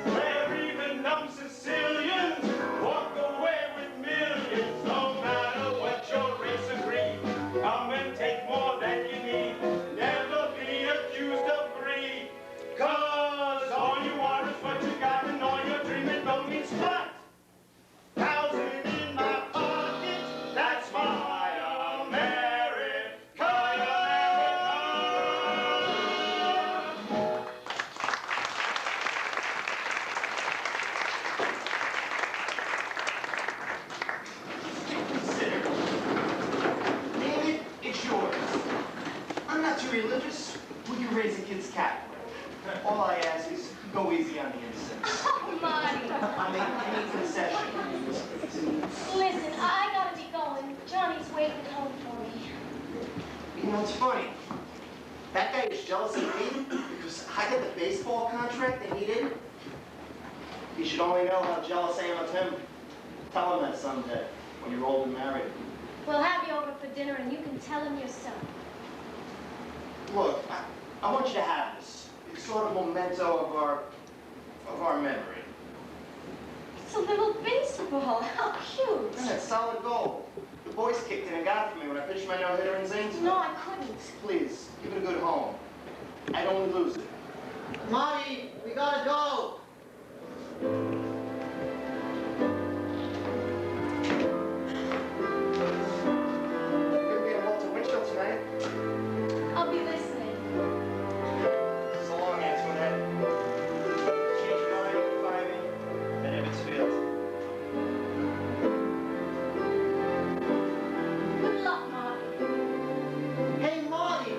Where even dumb Sicilians walk away with millions. No matter what your race or creed, come and take more than you need. Never be accused of greed. 'Cause all you are is what you got, and all you're dreaming don't mean squat. 1,000 in my pocket, that's my America. Consider. Name it, it's yours. I'm not too religious. We can raise a kid's Catholic. All I ask is go easy on the innocents. Oh, Marty. I'll make any concession. Listen, I gotta be going. Johnny's waiting home for me. You know, it's funny. That guy is jealous of me because I got the baseball contract and he didn't. You should only know how jealous I am of him. Tell him that someday, when you're old and married. We'll have you over for dinner and you can tell him yourself. Look, I want you to have this. It's sort of a memento of our memory. It's a little baseball. How cute. Yeah, it's solid gold. The boys kicked it and got it for me when I pitched my no-hitter in Zanesville. No, I couldn't. Please, give it a good home. I'd only lose it. Marty, we gotta go. You're gonna be at Walter Winchell tonight? I'll be listening. So long, Antoinette. Change your mind, you can find me at Evansfield. Good luck, Marty. Hey, Marty.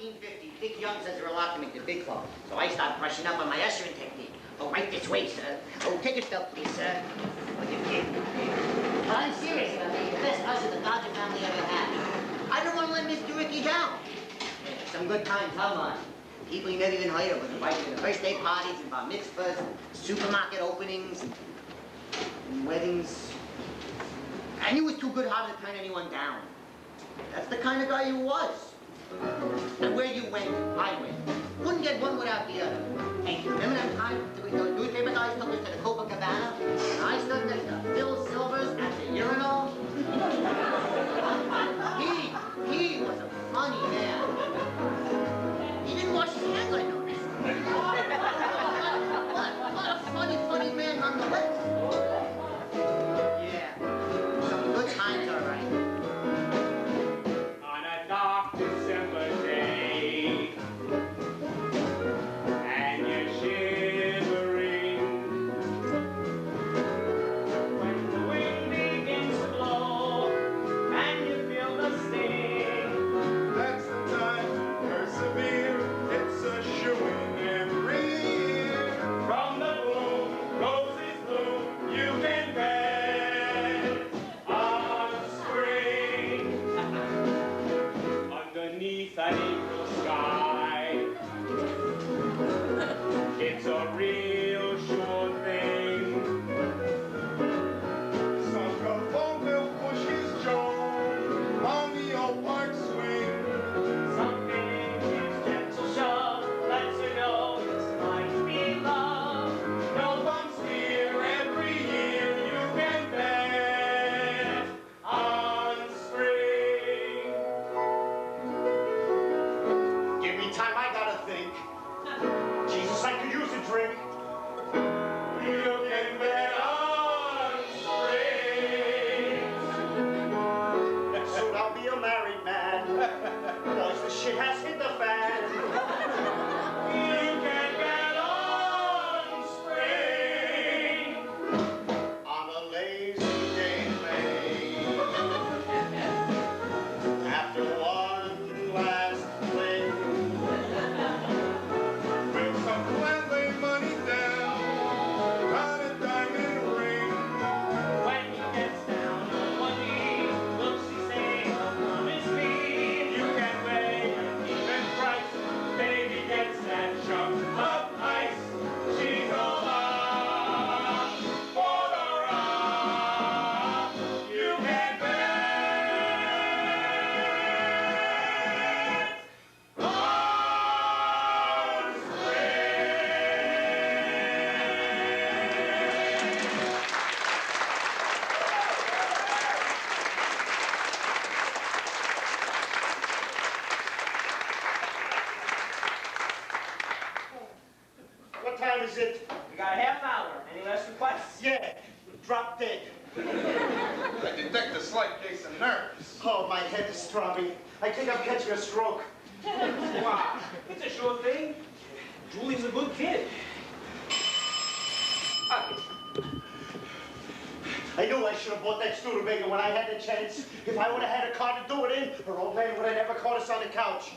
1950. Big young says they're allowed to make the big club. So I start brushing up on my ushering technique. Oh, right this way, sir. Oh, take a step, please, sir. Oh, you kid. But I'm serious about being the best usher the Dodger family ever had. I don't want to let Mr. Ricky down. Some good times, huh, Marty? People you never even heard of was invited to birthday parties and bar mitzvahs, supermarket openings, and weddings. And he was too good-hearted to turn anyone down. That's the kind of guy he was. And where you went, I went. Wouldn't get one without the other. Hey, remember that time those newspaper guys took us to the Copacabana? And I stood next to Phil Silvers at the urinal? He was a funny man. He didn't wash his hands, I noticed. What a funny man nonetheless. Yeah, some good times, all right. On a dark December day, and you're shivering when the wind begins to blow, and you feel the sting. That's the time to persevere. It's a shoo-in every year. From the bloom, roses bloom, you can bet on spring. Underneath an April sky, it's a real sure thing. Some bump will push his jaw on the old park swing. Something gives gentle shove, lets you know this might be love. No bumps here every year. You can bet On spring. Give me time, I gotta think. Jesus, I could use a drink. you can bet on spring. Soon I'll be a married man. Boys, the shit has hit the fan. You can bet on spring. On a lazy day in May. After one last fling. With some friendly money down on a diamond ring. When he gets down on one knee, looks he say, promise me you can pay an even price. Baby gets that chunk of ice. She's over for the ride. You can bet on What time is it? We got a half hour. Any last requests? Yeah, drop dead. I detect a slight case of nerves. Oh, my head is throbbing. I think I'm catching a stroke. Wow, it's a sure thing. Julie's a good kid. I knew I should have bought that Studebaker when I had the chance. If I would have had a car to do it in, her old man would have never caught us on the couch.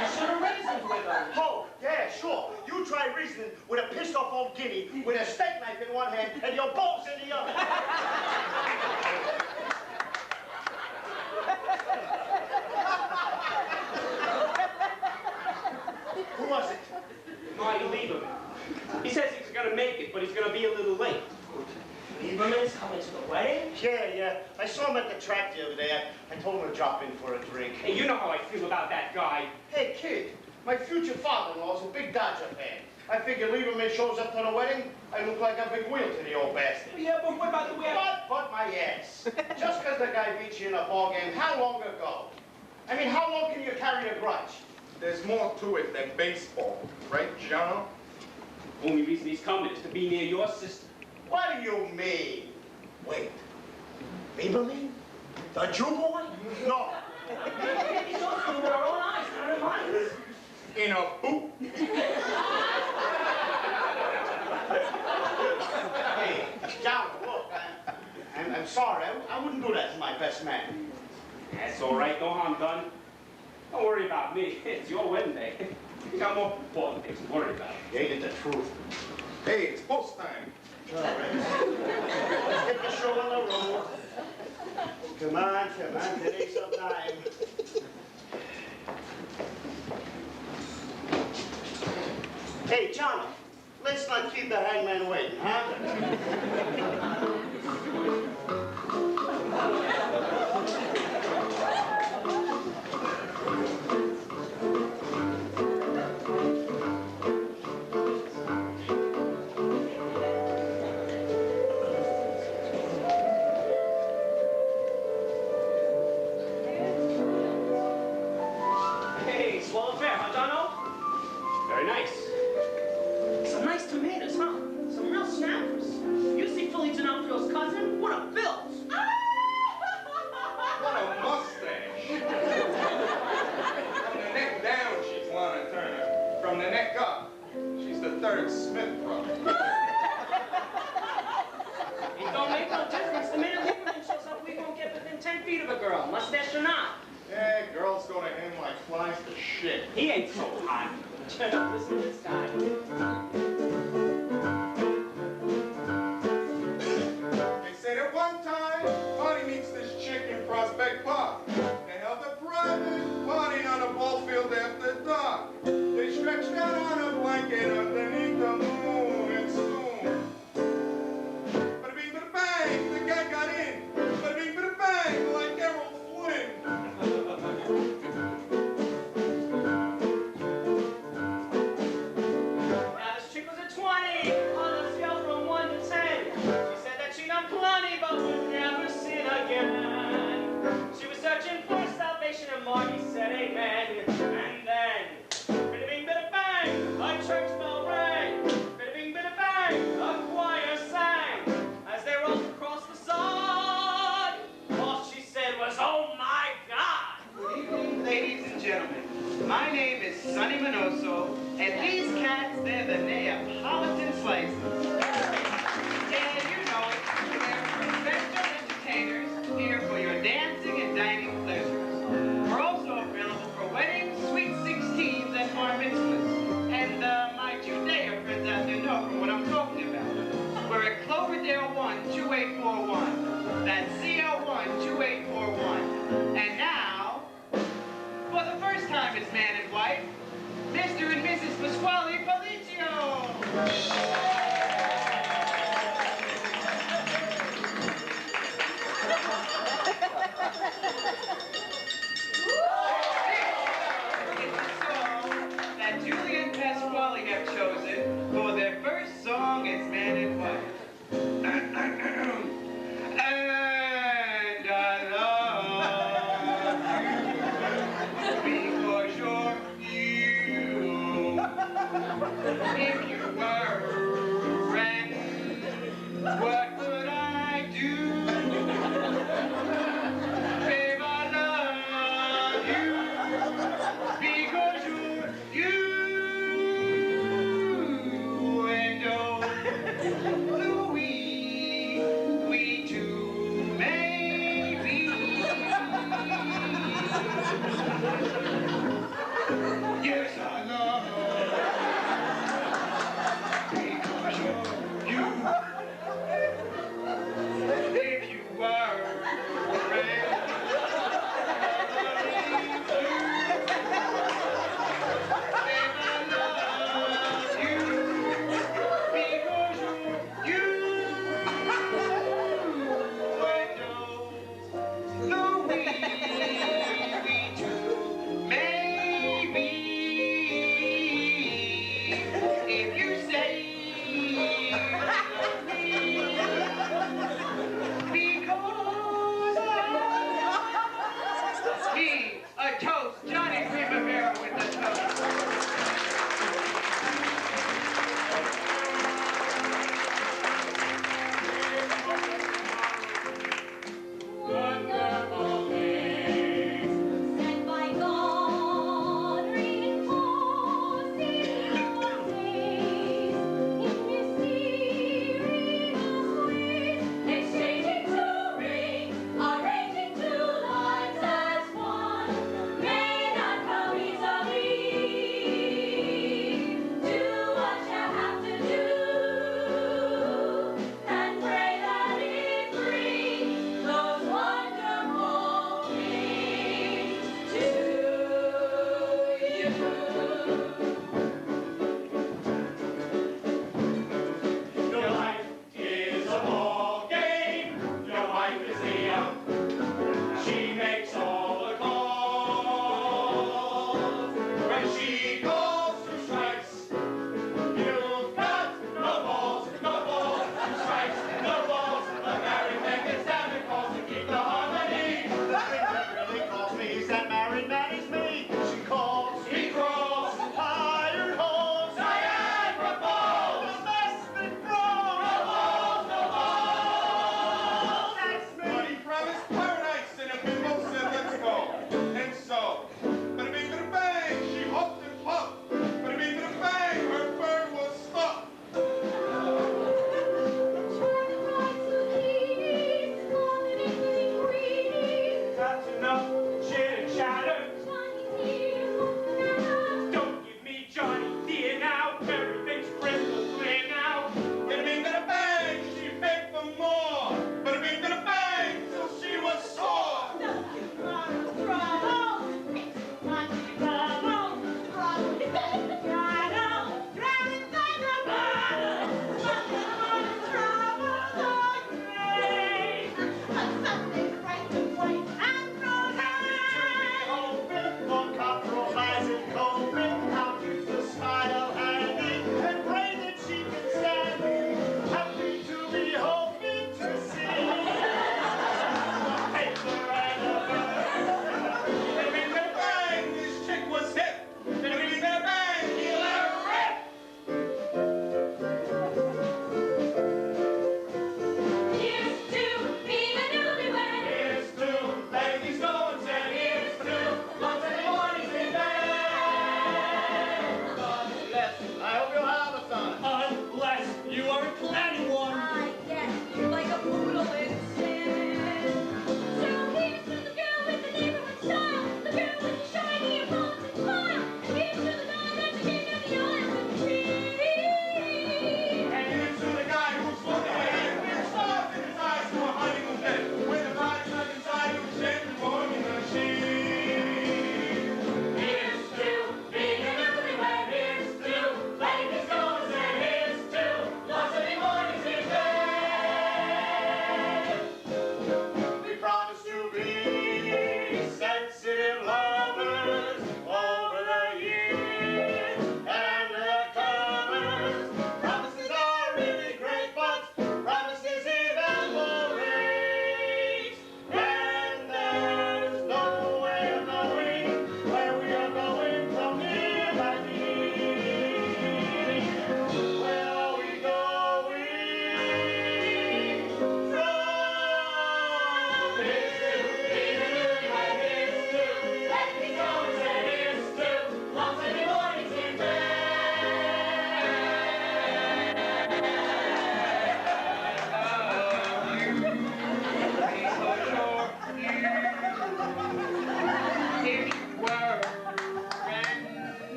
You should have reasoned with her. Oh, yeah, sure. You try reasoning with a pissed off old guinea with a steak knife in one hand and your balls in the other. Who was it? Marty Lieberman. He says he's gonna make it, but he's gonna be a little late. Lieberman's coming to the wedding? Yeah. I saw him at the track the other day. I told him to drop in for a drink. Hey, you know how I feel about that guy. Hey, kid, my future father-in-law's a big Dodger fan. I figure Lieberman shows up to the wedding, I look like a big wheel to the old bastard. Yeah, but what about the way But my ass. Just because the guy beat you in a ball game, how long ago? I mean, how long can you carry a grudge? There's more to it than baseball, right, John? Only reason he's coming is to be near your sister. What do you mean? Wait, Lieberman? The Jew boy? No. He saw it with our own eyes, not in mine. In a boot. Hey, John, look, I'm sorry. I wouldn't do that to my best man. That's That's all right. No harm done. Don't worry about me. It's your wedding day. You got more important things to worry about. You ain't it the truth. Hey, it's post time. All right. Let's get the show on the road. Come on, today's some time. Hey, Johnny, let's not keep the hangman waiting, huh? Hey, swell affair, huh, Jono? Very nice. Some nice tomatoes, huh? Some real snappers. You see Philly D'Onofrio's cousin? What a build! What a mustache. From the neck down, she's Lana Turner. From the neck up, she's the third Smith brother. It don't make no difference. The minute Lieberman shows up, we won't get within 10 feet of a girl, mustache or not. Yeah, girls go to him like flies to shit. He ain't so hot. Listen to this guy. They say that one time, Marty meets this chick in Prospect Park. They held a private party on a ball field after dark. They stretched out on a blanket underneath the moon and soon. Bada bing, bada bang, the guy got in. Bada bing, bada bang, like Errol Flynn. Now this chick was a 20 on a scale from 1 to 10. She said that she done plenty but would never sin again. She was searching for salvation and Marty said amen. And then, bada bing bada bang, a church bell rang. Bada bing bada bang, a choir sang. As they rolled across the sod, all she said was, oh my God. Good evening, ladies and gentlemen. My name is Sonny Minoso, and these cats, they're the Neapolitan slices. Yeah, you know it. They're professional entertainers here for your dancing and dining pleasures. We're also available for weddings, sweet 16s, and bar mitzvahs. And my Judea friends out there know from what I'm talking about. We're at Cloverdale 1, 2841. That's CL1, 2841. And now, for the first time as man and wife, Mr. and Mrs. Pasquale Felicio! It's a song that Julie and Pasquale have chosen for their first song as man and wife. And I love you because you're you. If you were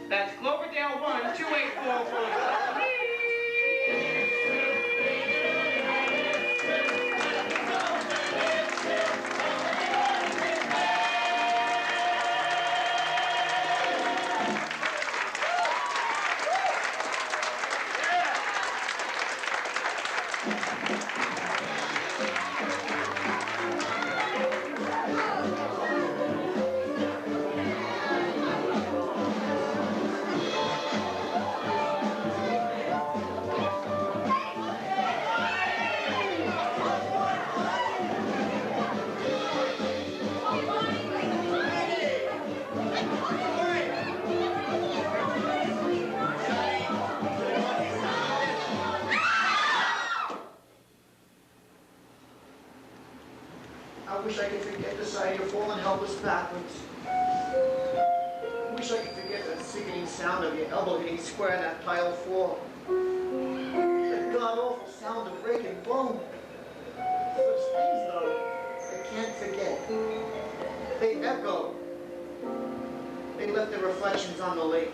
That's Cloverdale 12844. I wish I could forget the sight of you falling helpless backwards. I wish I could forget the sickening sound of your elbow hitting square in that tile floor. The god-awful sound of breaking bone. Such things, though, I can't forget. They echo. They left their reflections on the lake.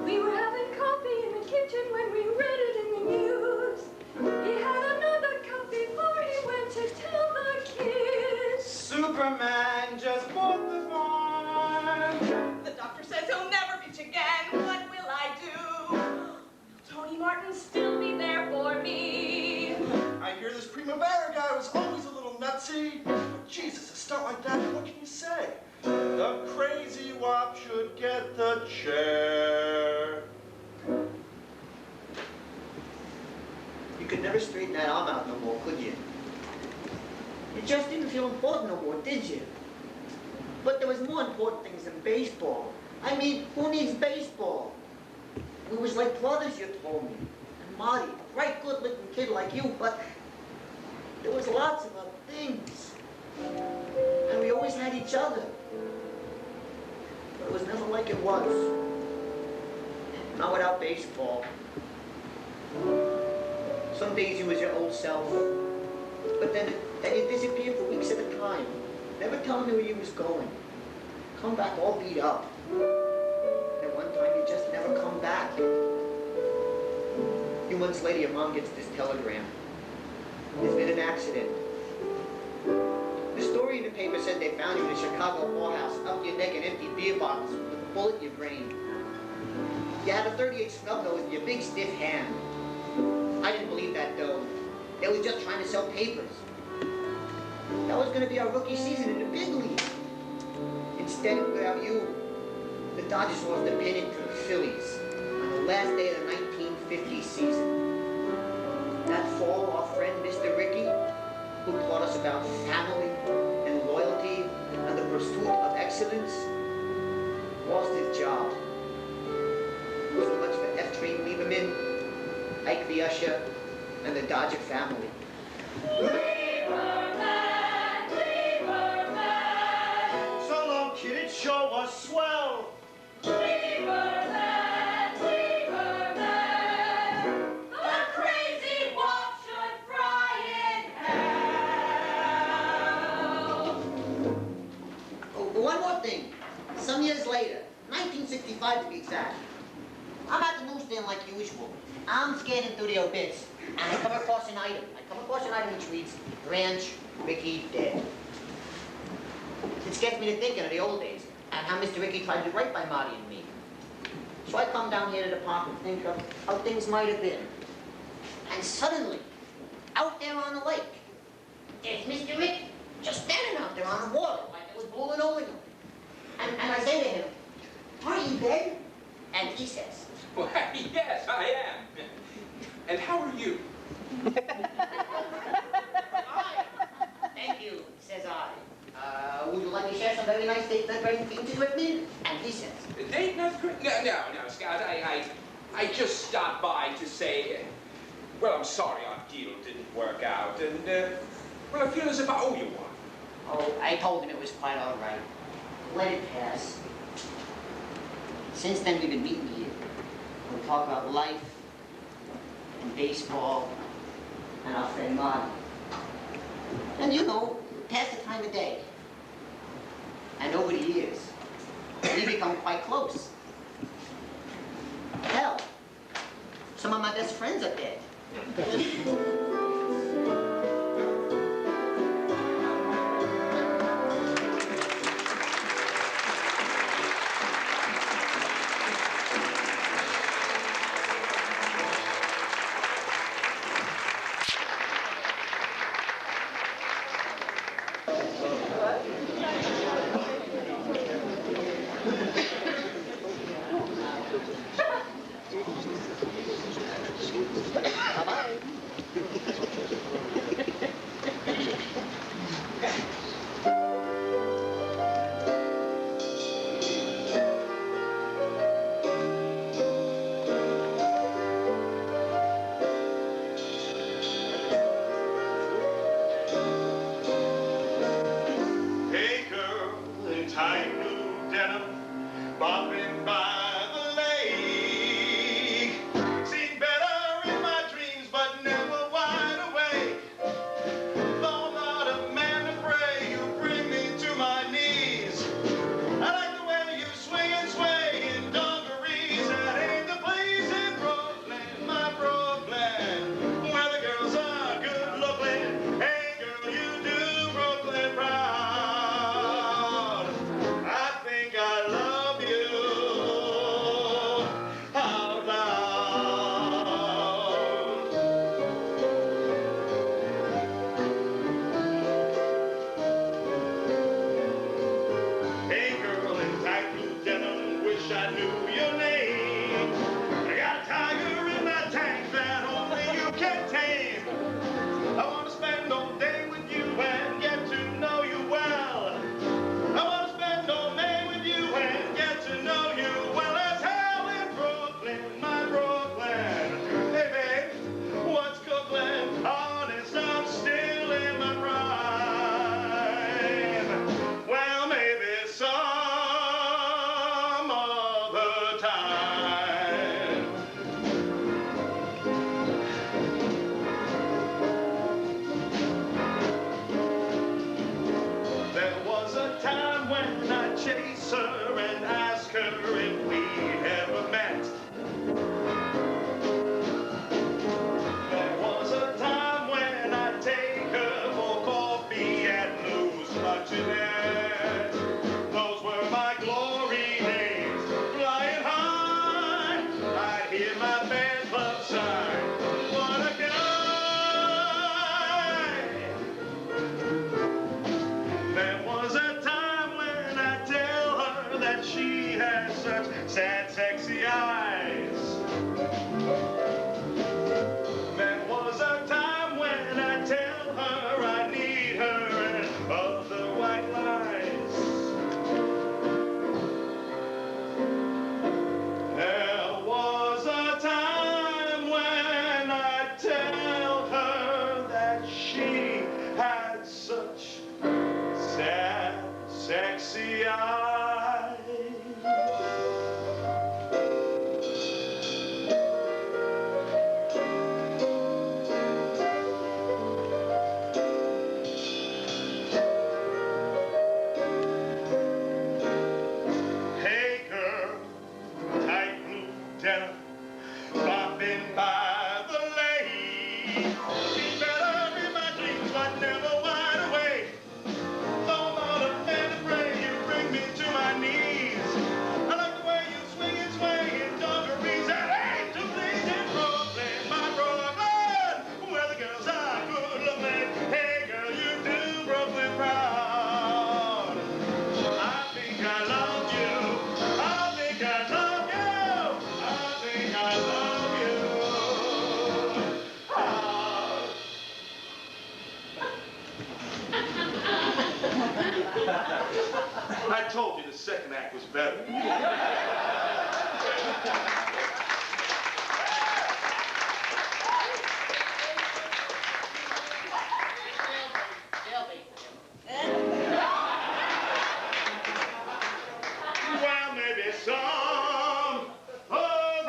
We were having coffee in the kitchen when we read it in the news. He had another cup before he went to tell the kids. Superman just bought the farm. The doctor says he'll never reach again. What will I do? Will Tony Martin still be there for me? I hear this Primavera guy was always a little nutsy. But Jesus, a stunt like that, what can you say? The crazy wop should get the chair. You could never straighten that arm out no more, could you? You just didn't feel important no more, did you? But there was more important things than baseball. I mean, who needs baseball? We was like brothers, you told me. And Marty, a bright, good-looking kid like you, but there was lots of other things. And we always had each other. But it was never like it was. Not without baseball. Some days you was your old self. But then you disappeared for weeks at a time. Never telling me where you was going. Come back all beat up. And one time you just never come back. A few months later, your mom gets this telegram. There's been an accident. The story in the paper said they found you in a Chicago whorehouse, up your neck in empty beer bottles with a bullet in your brain. You had a .38 snub nose and your big stiff hand. I didn't believe that though. They were just trying to sell papers. That was going to be our rookie season in the big league. Instead, without you, the Dodgers lost the pennant to the Phillies on the last day of the 1950 season. That fall, our friend Mr. Ricky, who taught us about family and loyalty and the pursuit of excellence, lost his job. So much for F. Train Lieberman, Ike the Usher, and the Dodger family. So long, kid, it sure was swell. One more thing. Some years later, 1965 to be exact, I'm at the newsstand like usual. I'm scanning through the obits, and I come across an item. Which reads, Ranch Ricky dead. It gets me to thinking of the old days, and how Mr. Ricky tried to do right by Marty and me. So I come down here to the park and think of how things might have been. And suddenly, out there on the lake, there's Mr. Ricky, just standing out there on the water, like it was blowing over him. And I say to him, "Are you dead?" And he says, Why, yes, I am. And how are you? "Thank you," says I. Would you like to share some very nice date night experiences with me? And he says, Date night? No, Scott. I just stopped by to say, well, I'm sorry our deal didn't work out, and well, I feel as if I owe you one. oh, I told him it was quite all right. Let it pass. Since then, we've been meeting here. We talk about life, and baseball, and our friend Marty. And you know, pass the time of day. And over the years, we become quite close. Hell, some of my best friends are dead. Hey girl in tight blue denim, bopping by the lake. Seen better in my dreams, but never wide awake. Though not a man to pray, you bring me to my knees. I like the way you swing and sway in dungarees. That ain't the place in Brooklyn, my Brooklyn, where the girls are good looking. Hey girl, you do Brooklyn proud. I think I love you out loud. Hey girl in tight blue denim, wish I knew your name. I got a tiger in my tank that only you can tame. I want to spend all day with you and get to know you well. I want to spend all day with you and get to know you well as hell in Brooklyn, my Brooklyn. Hey babe, what's cooking? Honest, I'm still in my prime. Well, maybe some other time. There was a time when I'd chase her and ask her if we'd ever met. There was a time when I'd take her for coffee at Lou's Luncheonette. Those were my glory days, flying high. I'd hear my fan club sign. What a guy! There was a time when I tell her that she has such sad, sexy eyes. There was a time when I tell her I need her and other white lies. There was a time when I tell her that she had such sad, sexy eyes. Hey girl, tight blue denim, bopping by the lake. She's better in my dreams, but never wide awake. Though not a man to pray, you bring me to my knees. I like the way you swing and sway in dungarees. That ain't to please in Brooklyn, my Brooklyn, where the girls are good looking. Hey girl, you do Brooklyn proud. I think I love you. I think I love you. I think I love you. I told you the second act was better. Well, maybe some other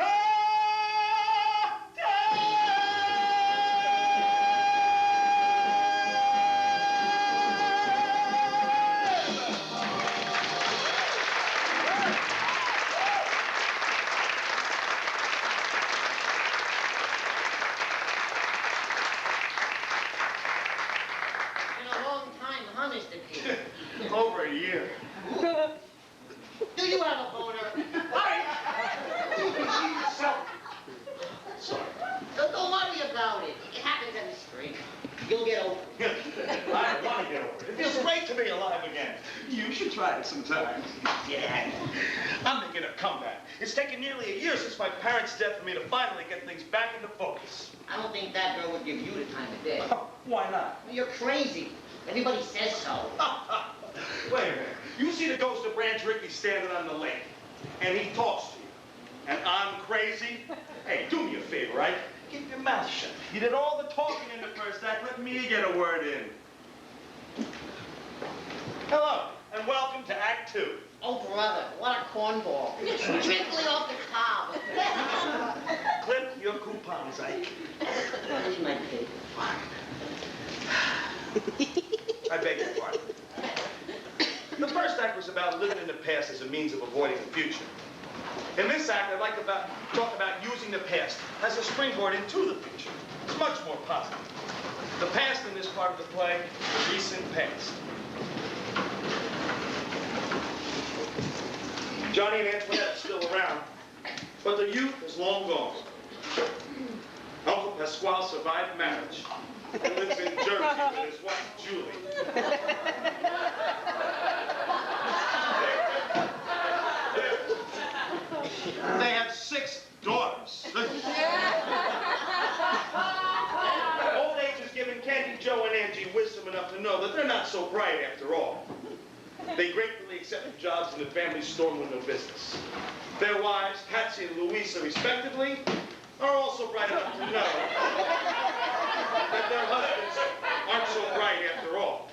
time. Do you have a boner? Sorry. Don't worry about it. It happens every spring. You'll get over it. I don't want to get over it. It feels great to be alive again. You should try it sometime. Yeah. I'm making a comeback. It's taken nearly a year since my parents' death for me to finally get things back into focus. I don't think that girl would give you the time of day. Why not? You're crazy. Everybody says so. Wait a minute. You see the ghost of Branch Rickey standing on the lake, and he talks to you. And I'm crazy? Hey, do me a favor, right? Keep your mouth shut. You did all the talking in the first act. Let me get a word in. Hello, and welcome to Act 2. Oh, brother, what a cornball. Trickling off the cob. Clip your coupons, Ike. Here's my paper. I beg your pardon. The first act was about living in the past as a means of avoiding the future. In this act, I'd like to talk about using the past as a springboard into the future. It's much more positive. The past in this part of the play, the recent past. Johnny and Antoinette are still around, but the youth is long gone. Uncle Pasquale survived marriage and lives in Jersey with his wife, Julie. They have 6 daughters. Old age has given Candy, Joe, and Angie wisdom enough to know that they're not so bright after all. They gratefully accepted jobs in the family storm window business. Their wives, Patsy and Louisa, respectively, are also bright enough to know that their husbands aren't so bright after all.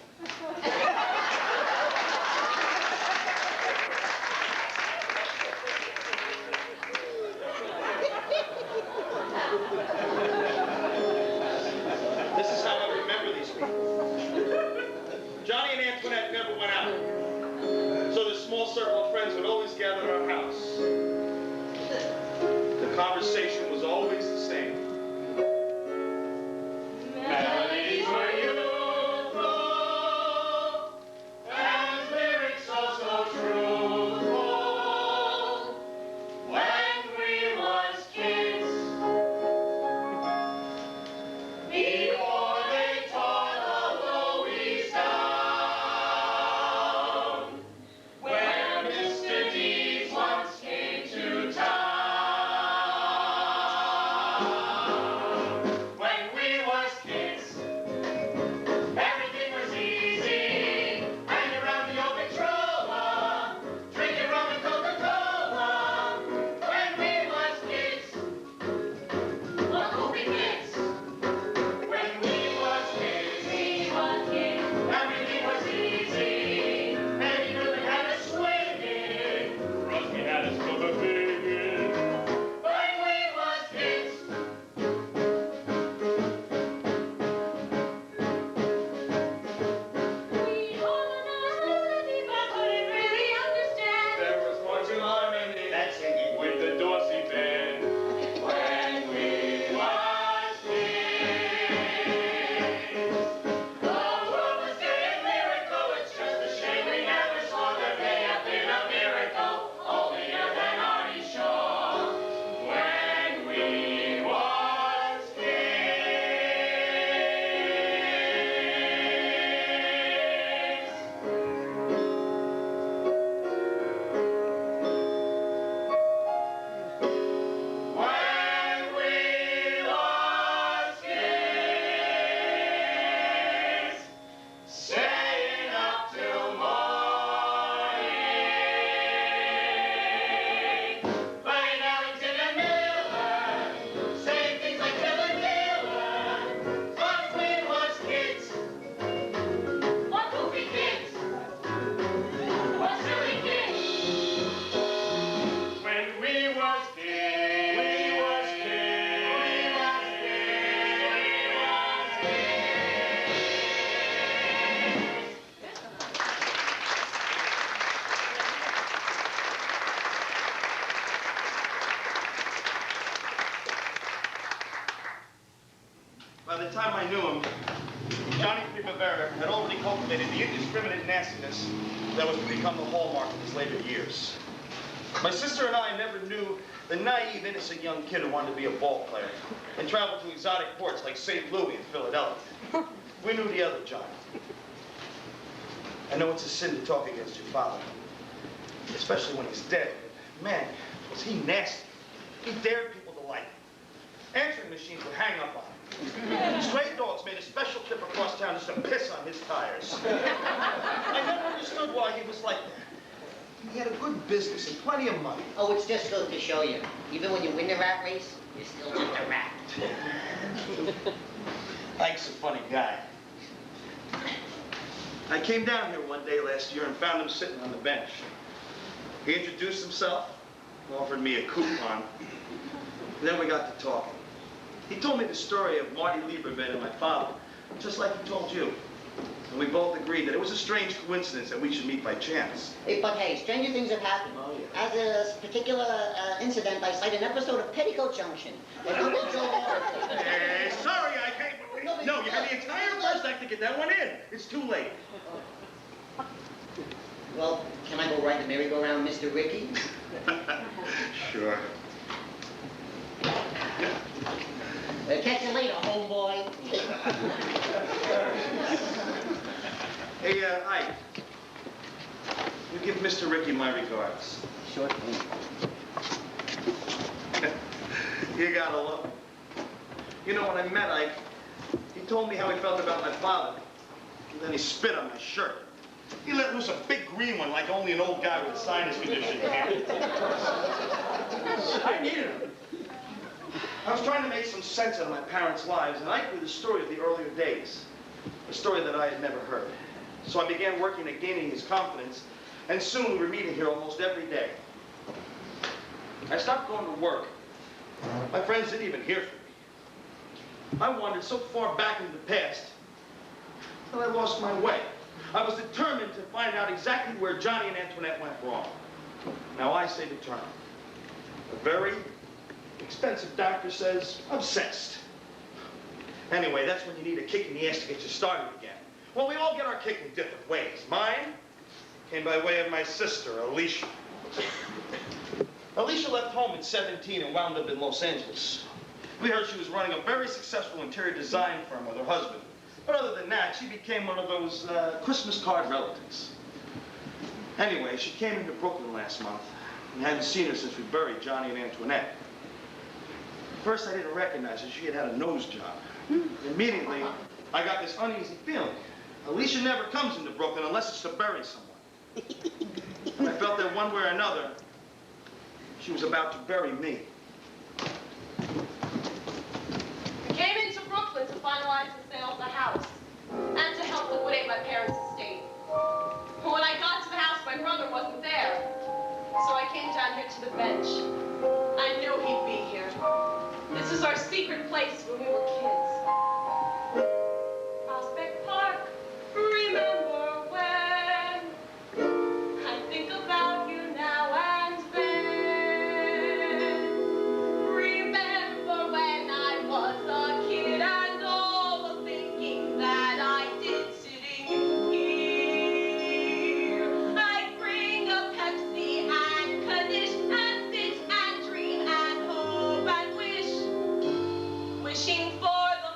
This is how I remember these people. Johnny and Antoinette never went out, so the small circle of friends would always gather at our house. The conversation was always the same. Melodies were youthful, and lyrics also truthful. When we was kids, before they tore the Louis down, where Mr. Deeds once came to town. When we was kids, everything was easy. Hanging around the old Victrola, drinking rum and Coca-Cola. When we was kids, what could we kids? When we was kids, everything was easy. And you knew we had a swinging. Rusty had us cover-finging. When we was kids. We all melody but couldn't really understand. There was much harmony. That's it. With the Dorsey band. When we was kids. The world was getting lyrical. It's just a shame we never saw there may have been a miracle holier than Artie Shaw. When we was kids. When we was kids, staying up till morning, playing Ellington and Miller, saying things like Killer Killer. When we was kids, What goofy kids? What silly kids? when we was kids, we was kids, we was By the time I knew him, Johnny Primavera had already cultivated the indiscriminate nastiness that was to become the hallmark of his later years. My sister and I never knew the naive, innocent young kid who wanted to be a ball player and traveled to exotic ports like St. Louis and Philadelphia. We knew the other Johnny. I know it's a sin to talk against your father, especially when he's dead. Man, was he nasty. He dared people to like him. Answering machines would hang up on him. Stray dogs made a special trip across town just to piss on his tires. I never understood why he was like that. He had a good business and plenty of money. Oh, it's just good to show you. Even when you win the rat race, you're still just a rat. Ike's a funny guy. I came down here one day last year and found him sitting on the bench. He introduced himself, offered me a coupon, and then we got to talking. He told me the story of Marty Lieberman and my father, just like he told you. And we both agreed that it was a strange coincidence that we should meet by chance. Hey, but hey, stranger things have happened. Oh, yeah. As a particular incident, I cite an episode of Petticoat Junction. Where Uncle Joe... Hey, sorry, I can't... No, you have the entire first act to get that one in. It's too late. Well, can I go ride the merry-go-round, Mr. Ricky? Sure. Catch you later, homeboy. Hey, Ike. You give Mr. Ricky my regards. Sure thing. You gotta love him. You know, when I met Ike, he told me how he felt about my father. And then he spit on my shirt. He let loose a big green one like only an old guy with a sinus condition can. I needed him. I was trying to make some sense out of my parents' lives, and Ike knew the story of the earlier days, a story that I had never heard. So I began working at gaining his confidence, and soon we were meeting here almost every day. I stopped going to work. My friends didn't even hear from me. I wandered so far back into the past that I lost my way. I was determined to find out exactly where Johnny and Antoinette went wrong. Now I say determined. A very expensive doctor says obsessed. Anyway, that's when you need a kick in the ass to get you started again. Well, we all get our kick in different ways. Mine came by way of my sister, Alicia. Alicia left home at 17 and wound up in Los Angeles. We heard she was running a very successful interior design firm with her husband. But other than that, she became one of those Christmas card relatives. Anyway, she came into Brooklyn last month and hadn't seen her since we buried Johnny and Antoinette. First, I didn't recognize her. She had had a nose job. Immediately, I got this uneasy feeling. Alicia never comes into Brooklyn unless it's to bury someone. And I felt that one way or another, she was about to bury me. We came into Brooklyn to finalize the sale of the house and to help liquidate my parents' estate. When I got to the house, my brother wasn't there. So I came down here to the bench. I knew he'd be here. This is our secret place when we were kids. Prospect Park, remember when? I think about you now and then. Remember when I was a kid and all the thinking that I did sitting here. I'd bring a Pepsi and Knish and sit and dream and hope and wish. Wishing for the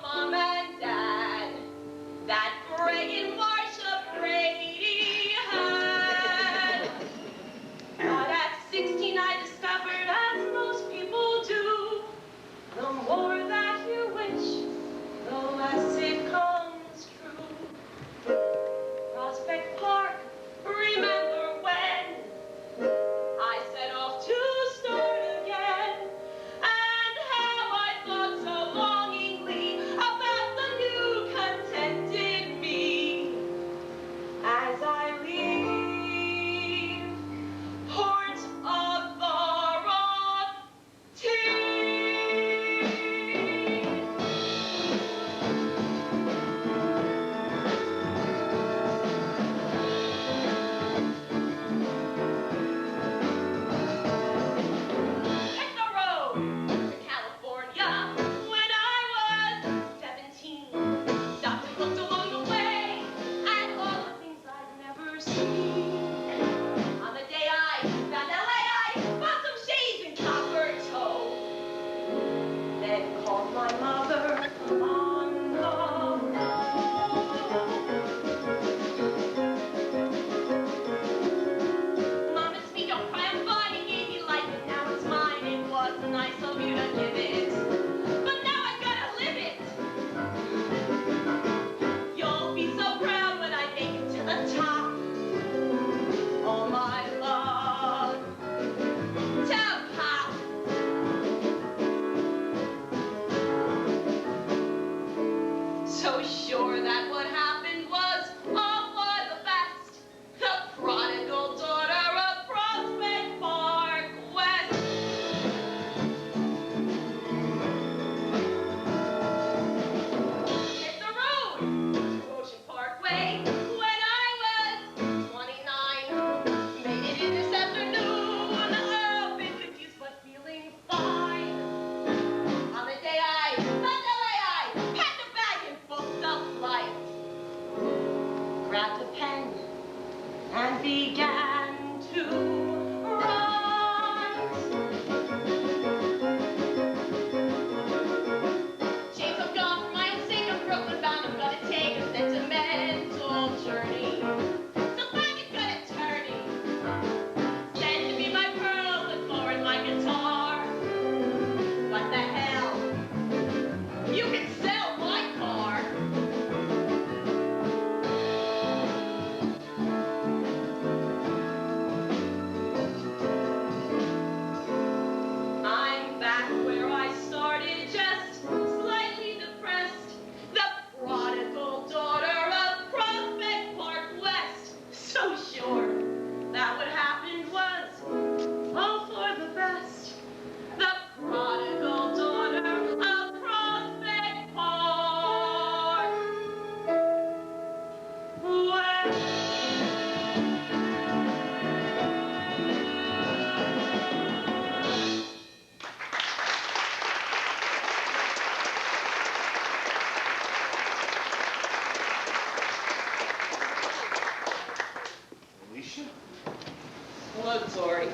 Hello, Tori.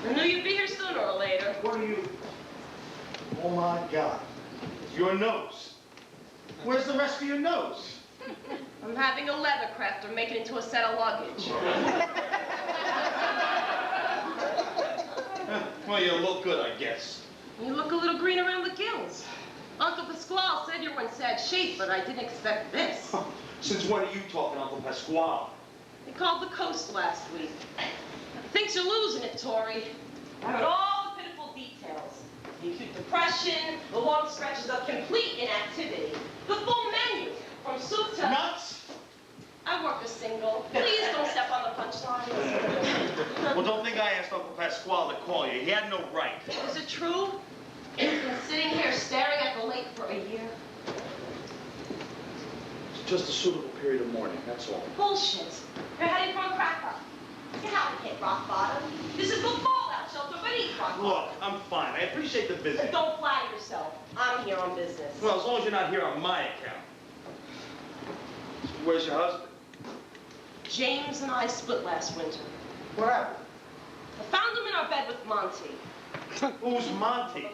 I knew you'd be here sooner or later. What are you? Oh my God. Your nose. Where's the rest of your nose? I'm having a leather crafter make it into a set of luggage. Well, you look good, I guess. You look a little green around the gills. Uncle Pasquale said you were in sad shape, but I didn't expect this. Since when are you talking, Uncle Pasquale? He called the coast last week. Thinks you're losing it, Tori. I heard all the pitiful details. The acute depression, the long stretches of complete inactivity, the full menu, from soup to... Nuts? I work a single. Please don't step on the punchlines. Well, don't think I asked Uncle Pasquale to call you. He had no right. Is it true? You've been sitting here staring at the lake for a year? It's just a suitable period of mourning, that's all. Bullshit. You're heading for a crack-up. You haven't hit rock bottom. This is the fallout shelter beneath rock bottom. Look, I'm fine. I appreciate the visit. Don't flatter yourself. I'm here on business. Well, as long as you're not here on my account. Where's your husband? James and I split last winter. What happened? I found him in our bed with Monty. Who's Monty?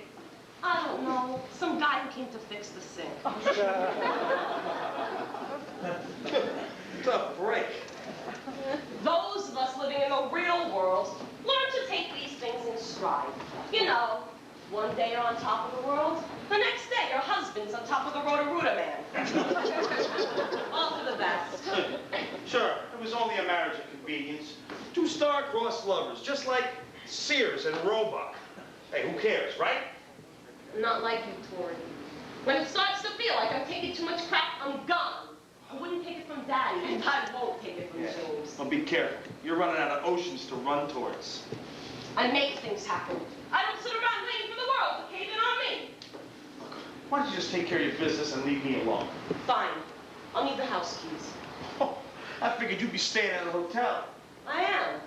I don't know. Some guy who came to fix the sink. Tough break. Those of us living in the real world learn to take these things in stride. You know, one day you're on top of the world, the next day your husband's on top of the Roto-Rooter man. All for the best. Sure, it was only a marriage of convenience. Two star-crossed lovers, just like Sears and Roebuck. Hey, who cares, right? Not like you, Tori. When it starts to feel like I'm taking too much crap, I'm gone. I wouldn't take it from Daddy, and I won't take it from James. Well, be careful. You're running out of oceans to run towards. I make things happen. I don't sit around waiting for the world to cave in on me. Look, why don't you just take care of your business and leave me alone? Fine. I'll need the house keys. Oh, I figured you'd be staying at a hotel. I am.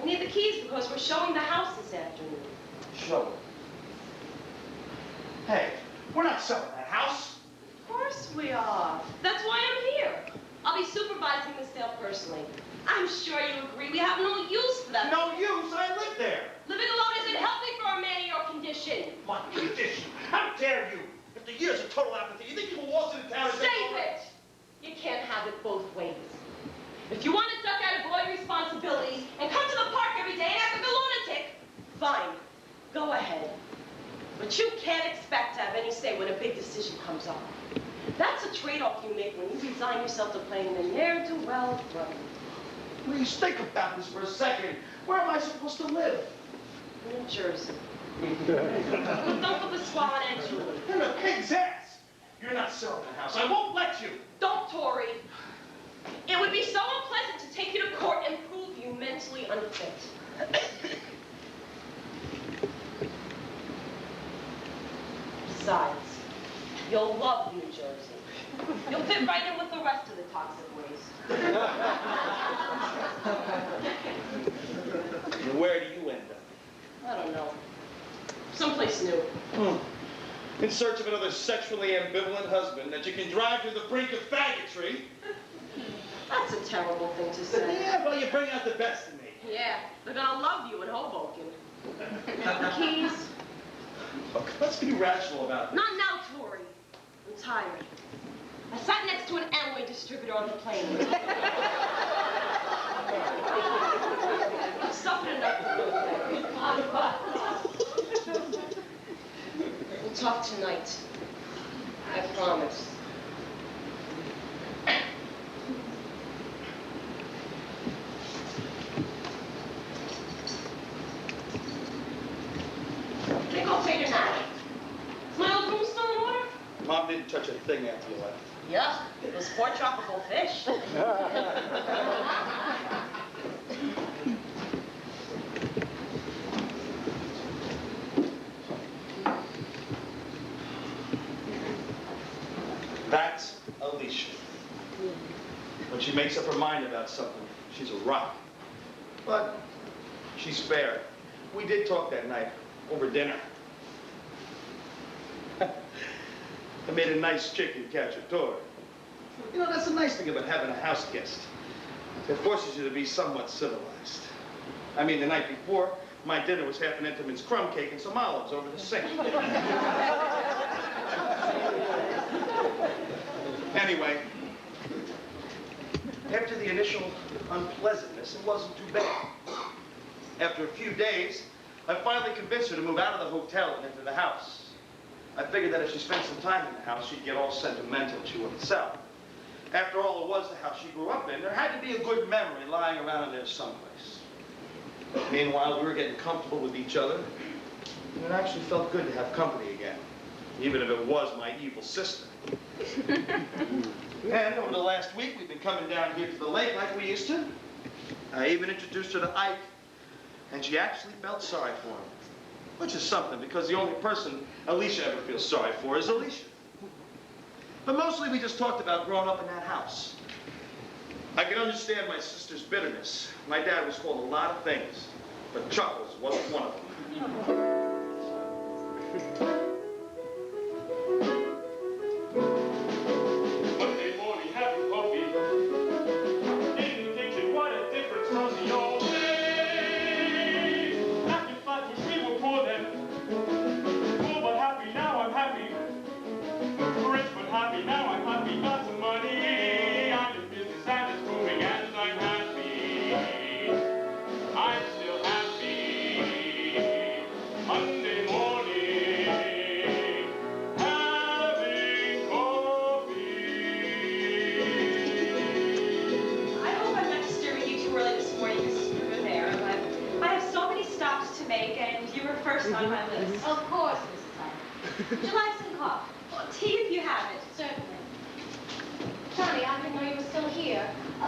I need the keys because we're showing the house this afternoon. Show it. Hey, we're not selling that house. Of course we are. That's why I'm here. I'll be supervising the sale personally. I'm sure you agree we have no use for that. No use? I live there. Living alone isn't healthy for a man in your condition. My condition? How dare you? After years of total apathy, you think you will walk into town and say... Save it! You can't have it both ways. If you want to duck out of all your responsibilities and come to the park every day and act like a lunatic, fine. Go ahead. But you can't expect to have any say when a big decision comes up. That's a trade-off you make when you resign yourself to playing the ne'er-do-well brother. Please think about this for a second. Where am I supposed to live? New Jersey. With Uncle Pasquale and Aunt Julie. In a pig's ass. You're not selling the house. I won't let you. Don't, Tori. It would be so unpleasant to take you to court and prove you mentally unfit. Besides, you'll love New Jersey. You'll fit right in with the rest of the toxic waste. And where do you end up? I don't know. Someplace new. In search of another sexually ambivalent husband that you can drive to the brink of faggotry. That's a terrible thing to say. Yeah, well, you bring out the best in me. Yeah, they're gonna love you in Hoboken. The keys? Look, let's be rational about this. Not now, Tori. I'm tired. I sat next to an Amway distributor on the plane. I've suffered enough. We'll talk tonight. I promise. Think I'll take a nap. Is my old room still in order? Mom didn't touch a thing after you left. Yeah, those poor tropical fish. That's Alicia. When she makes up her mind about something, she's a rock. But she's fair. We did talk that night over dinner. I made a nice chicken cacciatore. You know, that's the nice thing about having a house guest. It forces you to be somewhat civilized. I mean, the night before, my dinner was half an Entenmann's crumb cake and some olives over the sink. Anyway, after the initial unpleasantness, it wasn't too bad. After a few days, I finally convinced her to move out of the hotel and into the house. I figured that if she spent some time in the house, she'd get all sentimental and she wouldn't sell. After all, it was the house she grew up in. There had to be a good memory lying around in there someplace. Meanwhile, we were getting comfortable with each other, and it actually felt good to have company again, even if it was my evil sister. And over the last week, we've been coming down here to the lake like we used to. I even introduced her to Ike, and she actually felt sorry for him. Which is something, because the only person Alicia ever feels sorry for is Alicia. But mostly we just talked about growing up in that house. I can understand my sister's bitterness. My dad was called a lot of things, but Chuckles wasn't one of them. Monday morning, having coffee. In the kitchen, what a difference from the old days. Back in flat, which we were poor then. Poor but happy, now I'm happy. Rich but happy, now I'm happy. Lots of money. I'm in business and it's booming and I'm happy. I'm still happy. Monday morning, having coffee. I hope I'm not disturbing you too early this morning, Mrs. Primavera, but I have so many stops to make, and you were first on my list. Of course, Mrs. Hubbard. Would you like some coffee? Well, tea if you have it. Certainly. Johnny, I didn't know you were still here.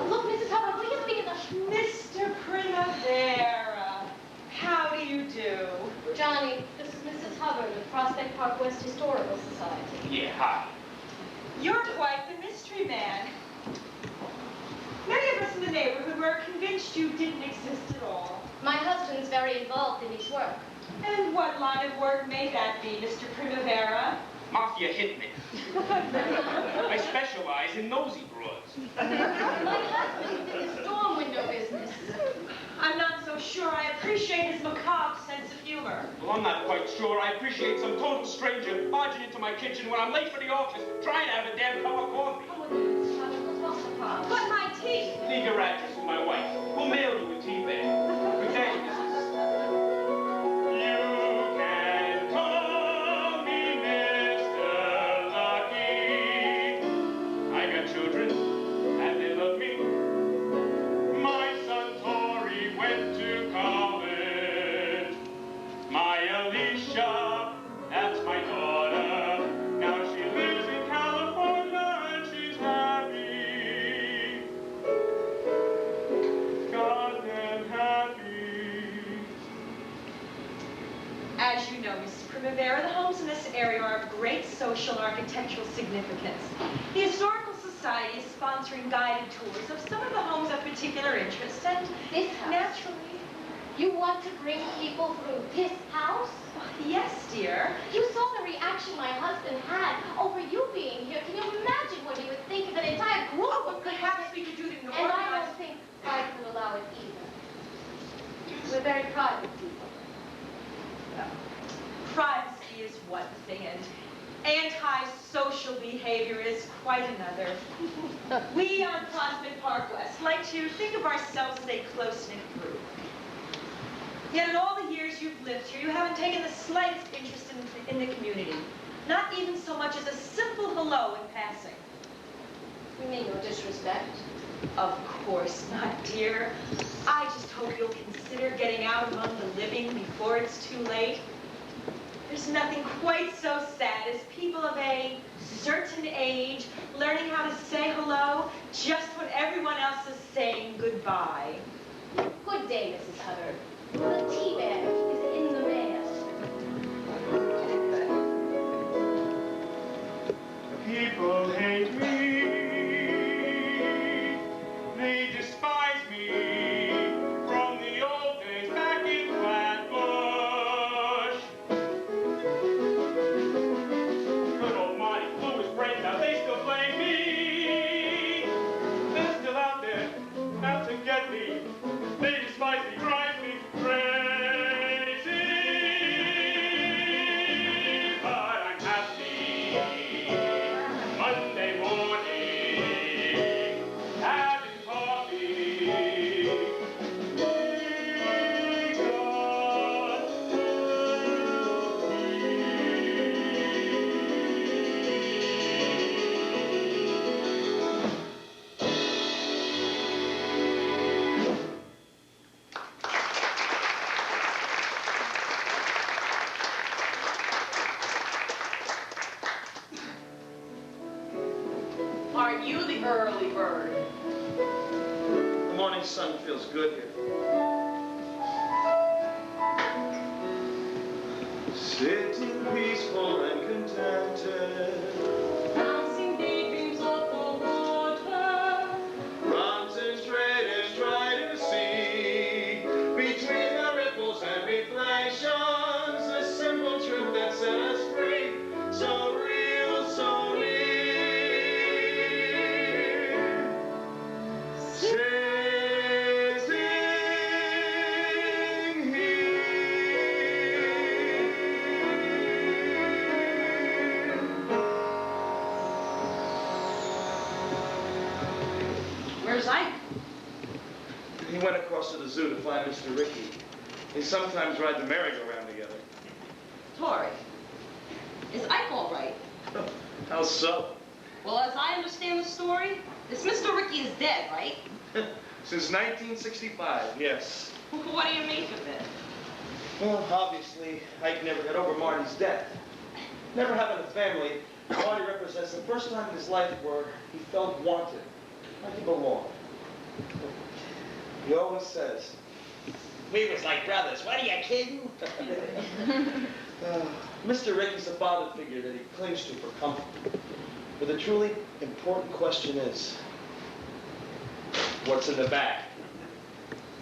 Look, Mrs. Hubbard, will you speak in the... Mr. Primavera, how do you do? Johnny, this is Mrs. Hubbard of Prospect Park West Historical Society. Yeah, hi. You're quite the mystery man. Many of us in the neighborhood were convinced you didn't exist at all. My husband's very involved in his work. And what line of work may that be, Mr. Primavera? Mafia hitman. I specialize in nosy broads. My husband's in the storm window business. I'm not so sure I appreciate his macabre sense of humor. Well, I'm not quite sure. I appreciate some total stranger barging into my kitchen when I'm late for the office, trying to have a damn cup of coffee. Come with me, Mrs. Hubbard. What's the problem? But my tea. Leave your address with my wife. We'll mail you a tea bag. Good day, Mrs. You can call me Mr. Lucky. I got children, and they love me. My son Tori went to college. My Alicia, that's my daughter. Now she lives in California and she's happy. Goddamn happy. As you know, Mrs. Primavera, the homes in this area are of great social and architectural significance. The Historical Society is sponsoring guided tours of some of the homes of particular interest, and This house? naturally... You want to bring people through this house? Yes, dear. You saw the reaction my husband had over you being here. Can you imagine what he would think if an entire group Oh, of perhaps we could do it in And I don't think I can allow it either. We're very private people. Privacy is one thing, and anti-social behavior is quite another. We on Prospect Park West like to think of ourselves as a close-knit group. Yet in all the years you've lived here, you haven't taken the slightest interest in the community. Not even so much as a simple hello in passing. You mean no disrespect? Of course not, dear. I just hope you'll consider getting out among the living before it's too late. There's nothing quite so sad as people of a certain age learning how to say hello just when everyone else is saying goodbye. Good day, Mrs. Hubbard. The tea bag is in the mail. People hate me. They despise me. From the old days back in Flatbush. Good old Marty blew his brains out. They still blame me. They're still out there, out to get me. They despise me, drive me early bird. The morning sun feels good here. Sitting peaceful and contented, Bouncing daydreams off the water. concentrated, try to see between the ripples and reflections the simple truth that set us free. So real, so near. Sitting here. Where's Ike? He went across to the zoo to find Mr. Ricky. They sometimes ride the merry-go-round together. Tori, is Ike all right? How so? Well, as I understand the story, this Mr. Ricky is dead, right? Since 1965, yes. What do you make of it? Well, obviously, Ike never got over Marty's death. Never having a family, Marty represents the first time in his life where he felt wanted, like he belonged. He always says, "We was like brothers, what are you kidding?" Mr. Ricky's a father figure that he clings to for comfort. But the truly important question is, what's in the bag?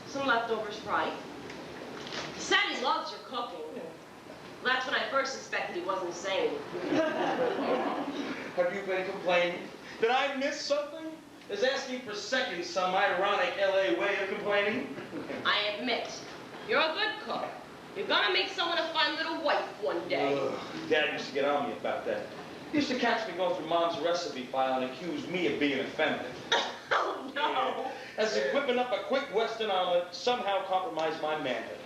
Some leftovers, right? He said he loves your cooking. That's when I first suspected he wasn't sane. Have you been complaining? Did I miss something? Is asking for seconds some ironic LA way of complaining? I admit, you're a good cook. You're gonna make someone a fine little wife one day. Dad used to get on me about that. He used to catch me going through Mom's recipe file and accuse me of being effeminate. Oh, no. As if whipping up a quick Western omelet somehow compromised my manhood.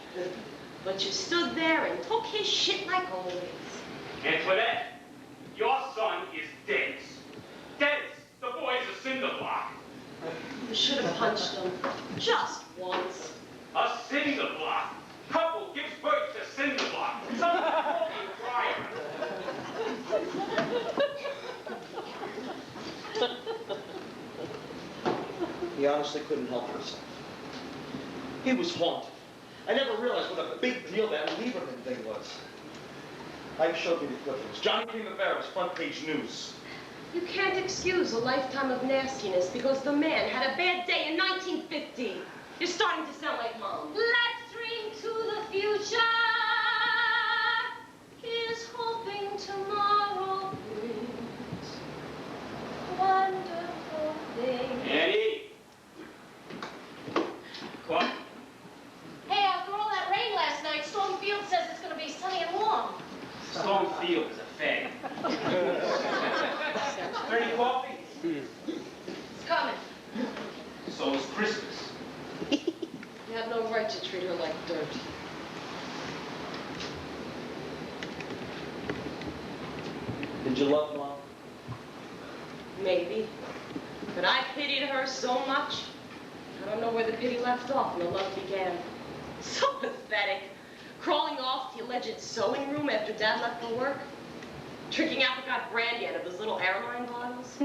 But you stood there and took his shit like always. Antoinette, your son is Dennis. Dennis, the boy's a cinder block. You should have punched him. Just once. A cinder block? Couple gives birth to cinder block. Some fucking crime. He honestly couldn't help himself. He was haunted. I never realized what a big deal that Lieberman thing was. Ike showed me the clippings. Johnny Primavera's front page news. You can't excuse a lifetime of nastiness because the man had a bad day in 1950. You're starting to sound like Mom. Let's dream to the future. Here's hoping tomorrow brings wonderful things. Eddie. What? Hey, after all that rain last night, Storm Field says it's going to be sunny and warm. Storm Field is a fag. 30 coffee? It's coming. So is Christmas. You have no right to treat her like dirt. Did you love Mom? Maybe. But I pitied her so much. I don't know where the pity left off and the love began. So pathetic. Crawling off the alleged sewing room after Dad left for work. Drinking apricot brandy out of those little airline bottles.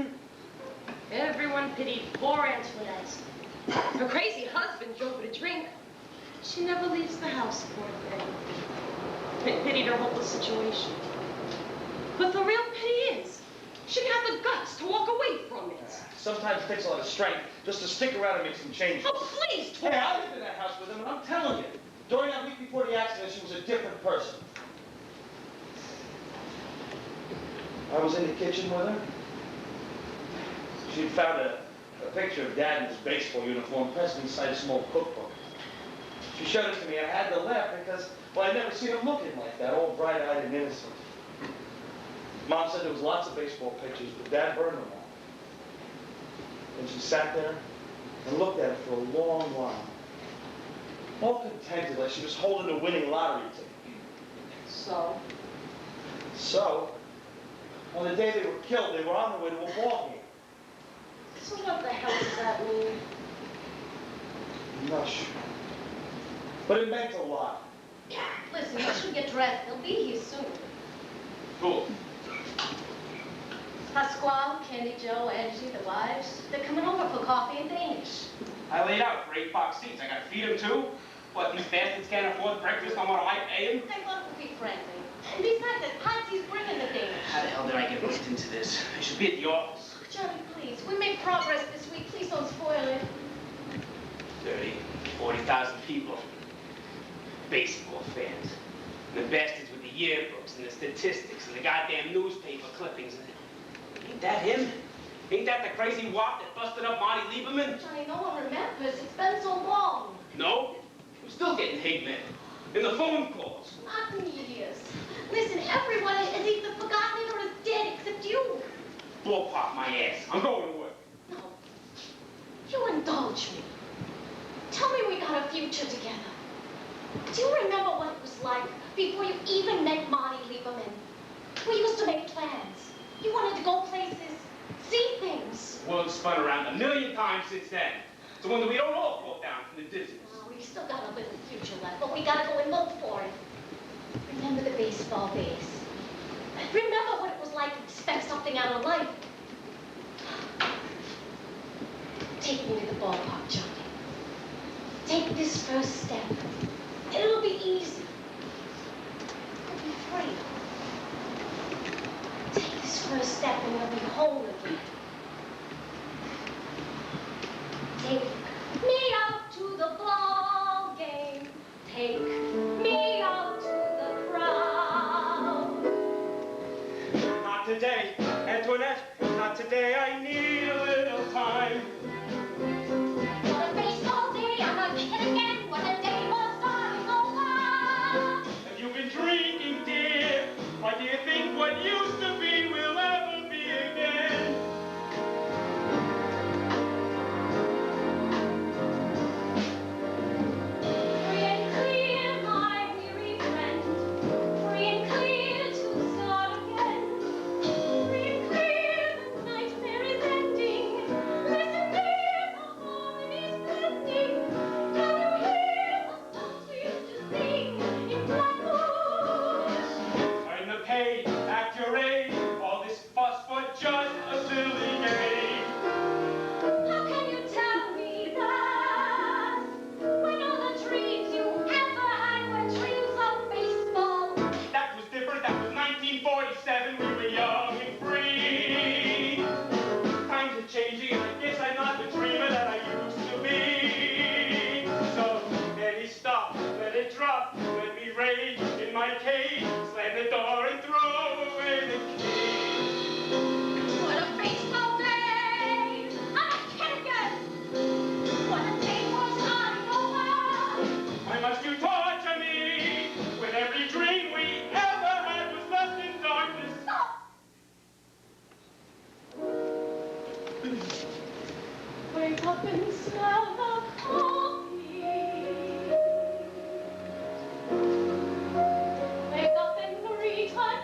Everyone pitied poor Antoinette. Her crazy husband drove her to drink. She never leaves the house, poor thing. They pitied her hopeless situation. But the real pity is, she didn't have the guts to walk away from it. Sometimes it takes a lot of strength just to stick around and make some changes. Oh, please, Hey, Tori. I lived in that house with him, and I'm telling you, during that week before the accident, she was a different person. I was in the kitchen with her. She'd found a picture of Dad in his baseball uniform pressed inside a small cookbook. She showed it to me. I had to laugh because, well, I'd never seen him looking like that, all bright-eyed and innocent. Mom said there was lots of baseball pictures, but Dad burned them all. And she sat there and looked at it for a long while. All contented, like she was holding a winning lottery ticket. So? So, on the day they were killed, they were on their way to a ball game. So what the hell does that mean? I'm not sure. But it meant a lot. Listen, you should get dressed. They'll be here soon. Cool. Pasquale, Candy Joe, Angie, the wives, they're coming over for coffee and Danish. I laid out for 8 box seats. I gotta feed them too. What, these bastards can't afford breakfast on what I pay them? They want to be friendly. And besides that, Patsy's bringing the Danish. How the hell did I get hooked into this? I should be at the office. Johnny, please, we made progress this week. Please don't spoil it. 30, 40,000 people. Baseball fans. And the bastards with the yearbooks and the statistics and the goddamn newspaper clippings. Ain't that him? Ain't that the crazy wop that busted up Marty Lieberman? Johnny, no one remembers. It's been so long. No? I'm still getting hate mail. In the phone calls. Not medias. Listen, everyone has either forgotten it or is dead except you. Ballpark my ass. I'm going to work. No. You indulge me. Tell me we got a future together. Do you remember what it was like before you even met Marty Lieberman? We used to make plans. You wanted to go places, see things. The world's spun around a million times since then. It's a wonder we don't all fall down from the dizziness. Oh, we still got a little future left, but we gotta go and look for it. Remember the baseball days. Remember what it was like to expect something out of life. Take me to the ballpark, Johnny. Take this first step. It'll be easy. You'll be free. Take this first step and you'll be whole again. Take me out to the ball game. Take me out to the crowd. Not today, Antoinette. Not today. I need a little time. What a baseball day, I'm a kid again. What a day was starting over. Have you been drinking, dear? Or do you think what used to be will ever be again? Free and clear, my weary friend. Free and clear to start again. Free and clear, the nightmare is ending. Listen, dear, the harmony's blending. Can you hear the songs we used to sing in Blackwood? Turn the page, act your age. All this fuss for just a silly game. How can you tell me that? When all the dreams you ever had were dreams of baseball. That was different. That was 1947. We were young and free. Times are changing. I guess I'm not the dreamer that I used to be. So let it stop, let it drop, let me rage in my cage, slam the door and throw away the key. What a baseball day! I'm a kid again! What a day for starting over! Why must you torture me when every dream we ever had was left in darkness? Stop! Wake up and smell the coffee. Wake up and greet my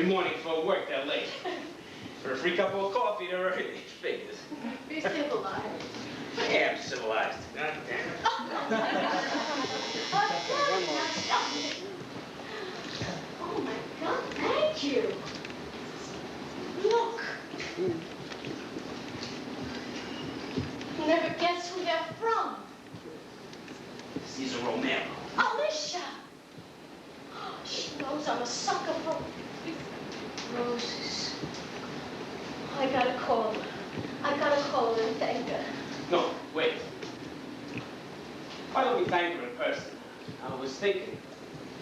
Every morning for work, they're late. For a free cup of coffee, they're early. Figures. Be civilized. I am civilized. God damn it. Oh my God, thank you. Look. Never guess who they're from. Caesar Romero. Alicia. She knows I'm a sucker for roses. I gotta call her. I gotta call her and thank her. No, wait. Why don't we thank her in person? I was thinking,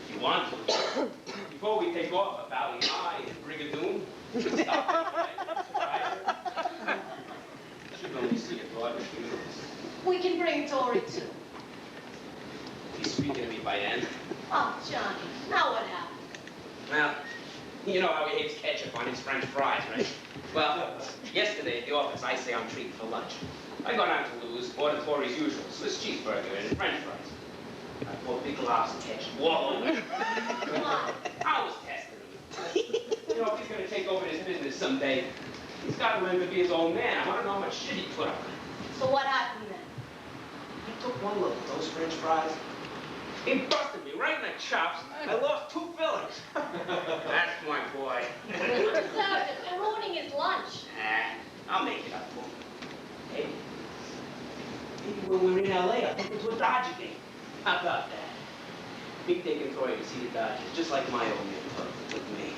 if you want to, before we take off a Valley High and Brigadoon, stop her. She'll only see your daughter. She knows. We can bring Tori too. He's speaking to me by then. Oh, Johnny, now what happened? Well, you know how he hates ketchup on his French fries, right? Well, yesterday at the office, I say I'm treating for lunch. I go down to Lou's, order Tori's usual Swiss cheeseburger and French fries. I pour big globs of ketchup all over it. Come on. I was testing him. You know, if he's going to take over this business someday, he's got to learn to be his own man. I want to know how much shit he put up. So what happened then? He took one look at those French fries. He busted me right in the chops. I lost 2 fillers. That's my boy. Sir, they're ruining his lunch. I'll make it up for him. Hey, maybe when we're in L.A., I'll take him to a Dodger game. How about that? Me taking Tori to see the Dodgers, just like my old man took me.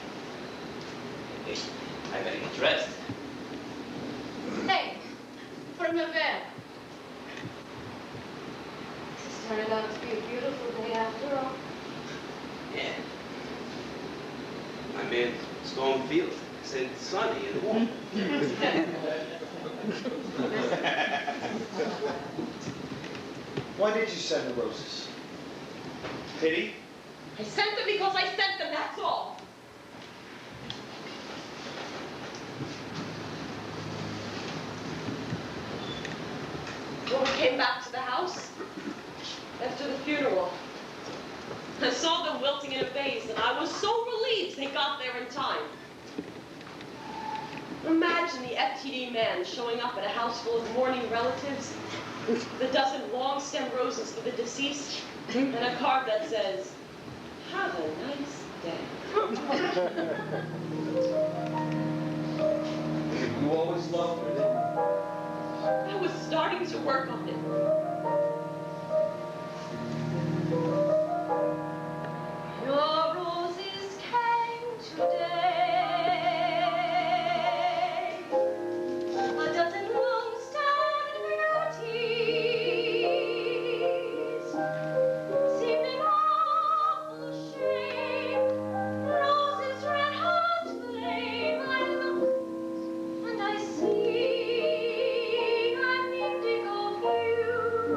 Hey, I better get dressed. Hey, Primavera. This turned out to be a beautiful day after all. Yeah. My man, Storm Field, said it's sunny and warm. Why did you send the roses? Pity? I sent them because I sent them, that's all. When we came back to the house, after the funeral, I saw them wilting in a vase, and I was so relieved they got there in time. Imagine the FTD man showing up at a house full of mourning relatives, the dozen long-stem roses for the deceased, and a card that says, "Have a nice day." You always loved her, didn't you? I was starting to work on it. Your roses came today. A dozen long-stemmed beauties, seeming awful shame. Roses red hot flame. I look and I see an indigo hue.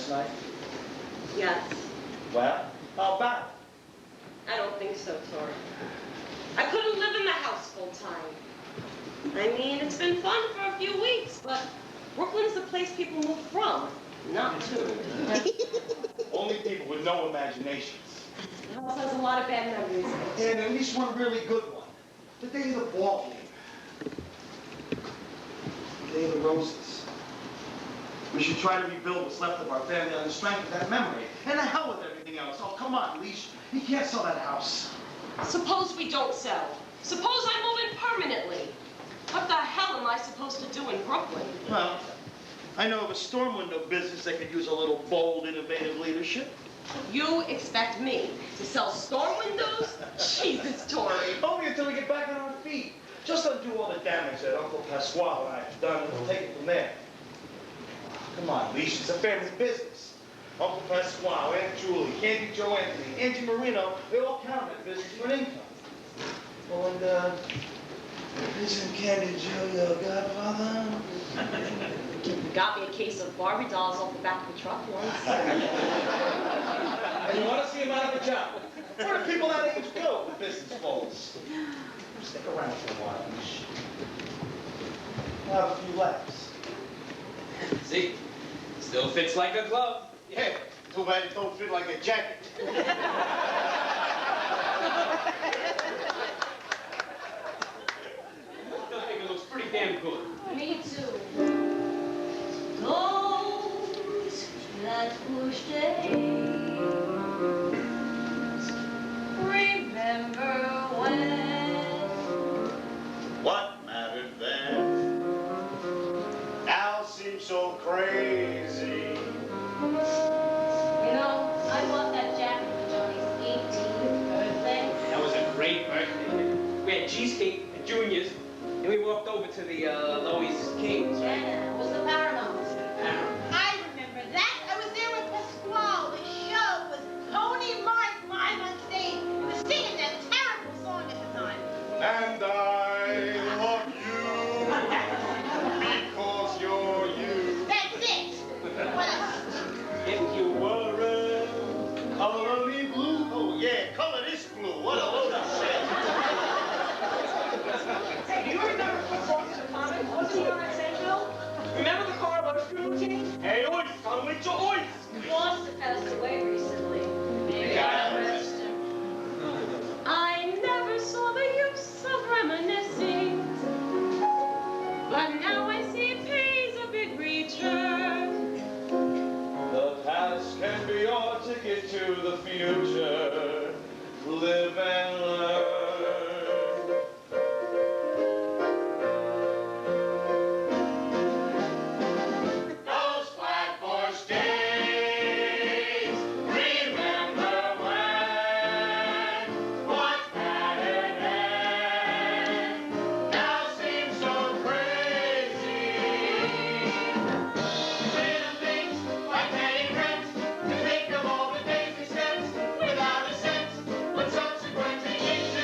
last night? Yes. Well, how about it? I don't think so, Tori. I couldn't live in the house full time. I mean, it's been fun for a few weeks, but Brooklyn's the place people move from, not to. Only people with no imaginations. The house has a lot of bad memories. And at least one really good one. The day of the ball game. The day of the roses. We should try to rebuild what's left of our family on the strength of that memory. And the hell with everything else. Oh, come on, Leash. You can't sell that house. Suppose we don't sell. Suppose I move in permanently. What the hell am I supposed to do in Brooklyn? Well, I know of a storm window business that could use a little bold, innovative leadership. You expect me to sell storm windows? Jesus, Tori. Only until we get back on our feet. Just undo all the damage that Uncle Pasquale and I have done, and we'll take it from there. Come on, Leash, it's a family business. Uncle Pasquale, Aunt Julie, Candy Joe Anthony, Angie Marino, they all count on that business for an income. Oh, and, isn't Candy Joe your godfather? You got me a case of Barbie dolls off the back of the truck once. And you want to see him out of a job? Where do people that age go with business falls? Stick around for a while, Leash. We'll have a few laughs. See? Still fits like a glove. Yeah, too bad it don't fit like a jacket. Still think it looks pretty damn good. Me too. Those that push days, remember when? What mattered then? Now seems so crazy. You know, I bought that jacket for Johnny's 18th birthday. That was a great birthday. We had cheesecake at Junior's, and we walked over to the Lois King's, right? Yeah, it was the Paramount. I remember that. I was there with Pasquale. The show was Tony Mark live on stage. He was singing that terrible song at the time. And I love you because you're you. That's it. What else? If you were color me blue. Oh yeah, color this blue. What a load of shit. Hey, do you remember Cross the Common? Wasn't he on that same bill? Remember the Carlo routine? Hey, Ois, come with your Ois. Foster passed away recently. May God God rest him. I never saw the use of reminiscing, but now I see it pays a big return. The past can be our ticket to the future. Live and learn. Those Flatbush days, remember when? What mattered then? Now seems so crazy. Little things like paying rent, to think of all the days we spent without a cent, when subsequently each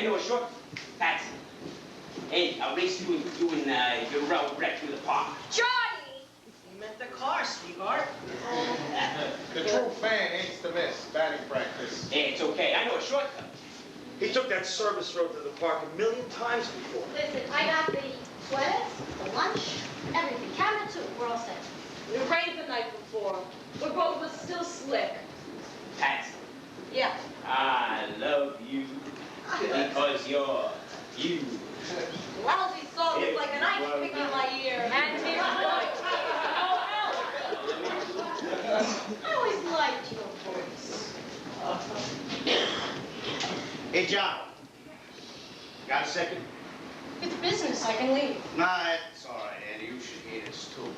know a short... Patsy. Hey, I'll race you and your road wreck through the park. Johnny! You meant the car, sweetheart. The true fan hates to miss batting practice. Hey, it's okay. I know a shortcut. He took that service road to the park a million times before. Listen, I got the sweaters, the lunch, everything. Camera too. We're all set. It rained the night before. The road was still slick. Patsy, Yeah. I love you because you're you. Lousy song is like an ice pick in my ear. And his voice. I always liked your voice. Hey, John. Got a second? It's business. I can leave. Nah, it's all right, Andy. You should hear this, too.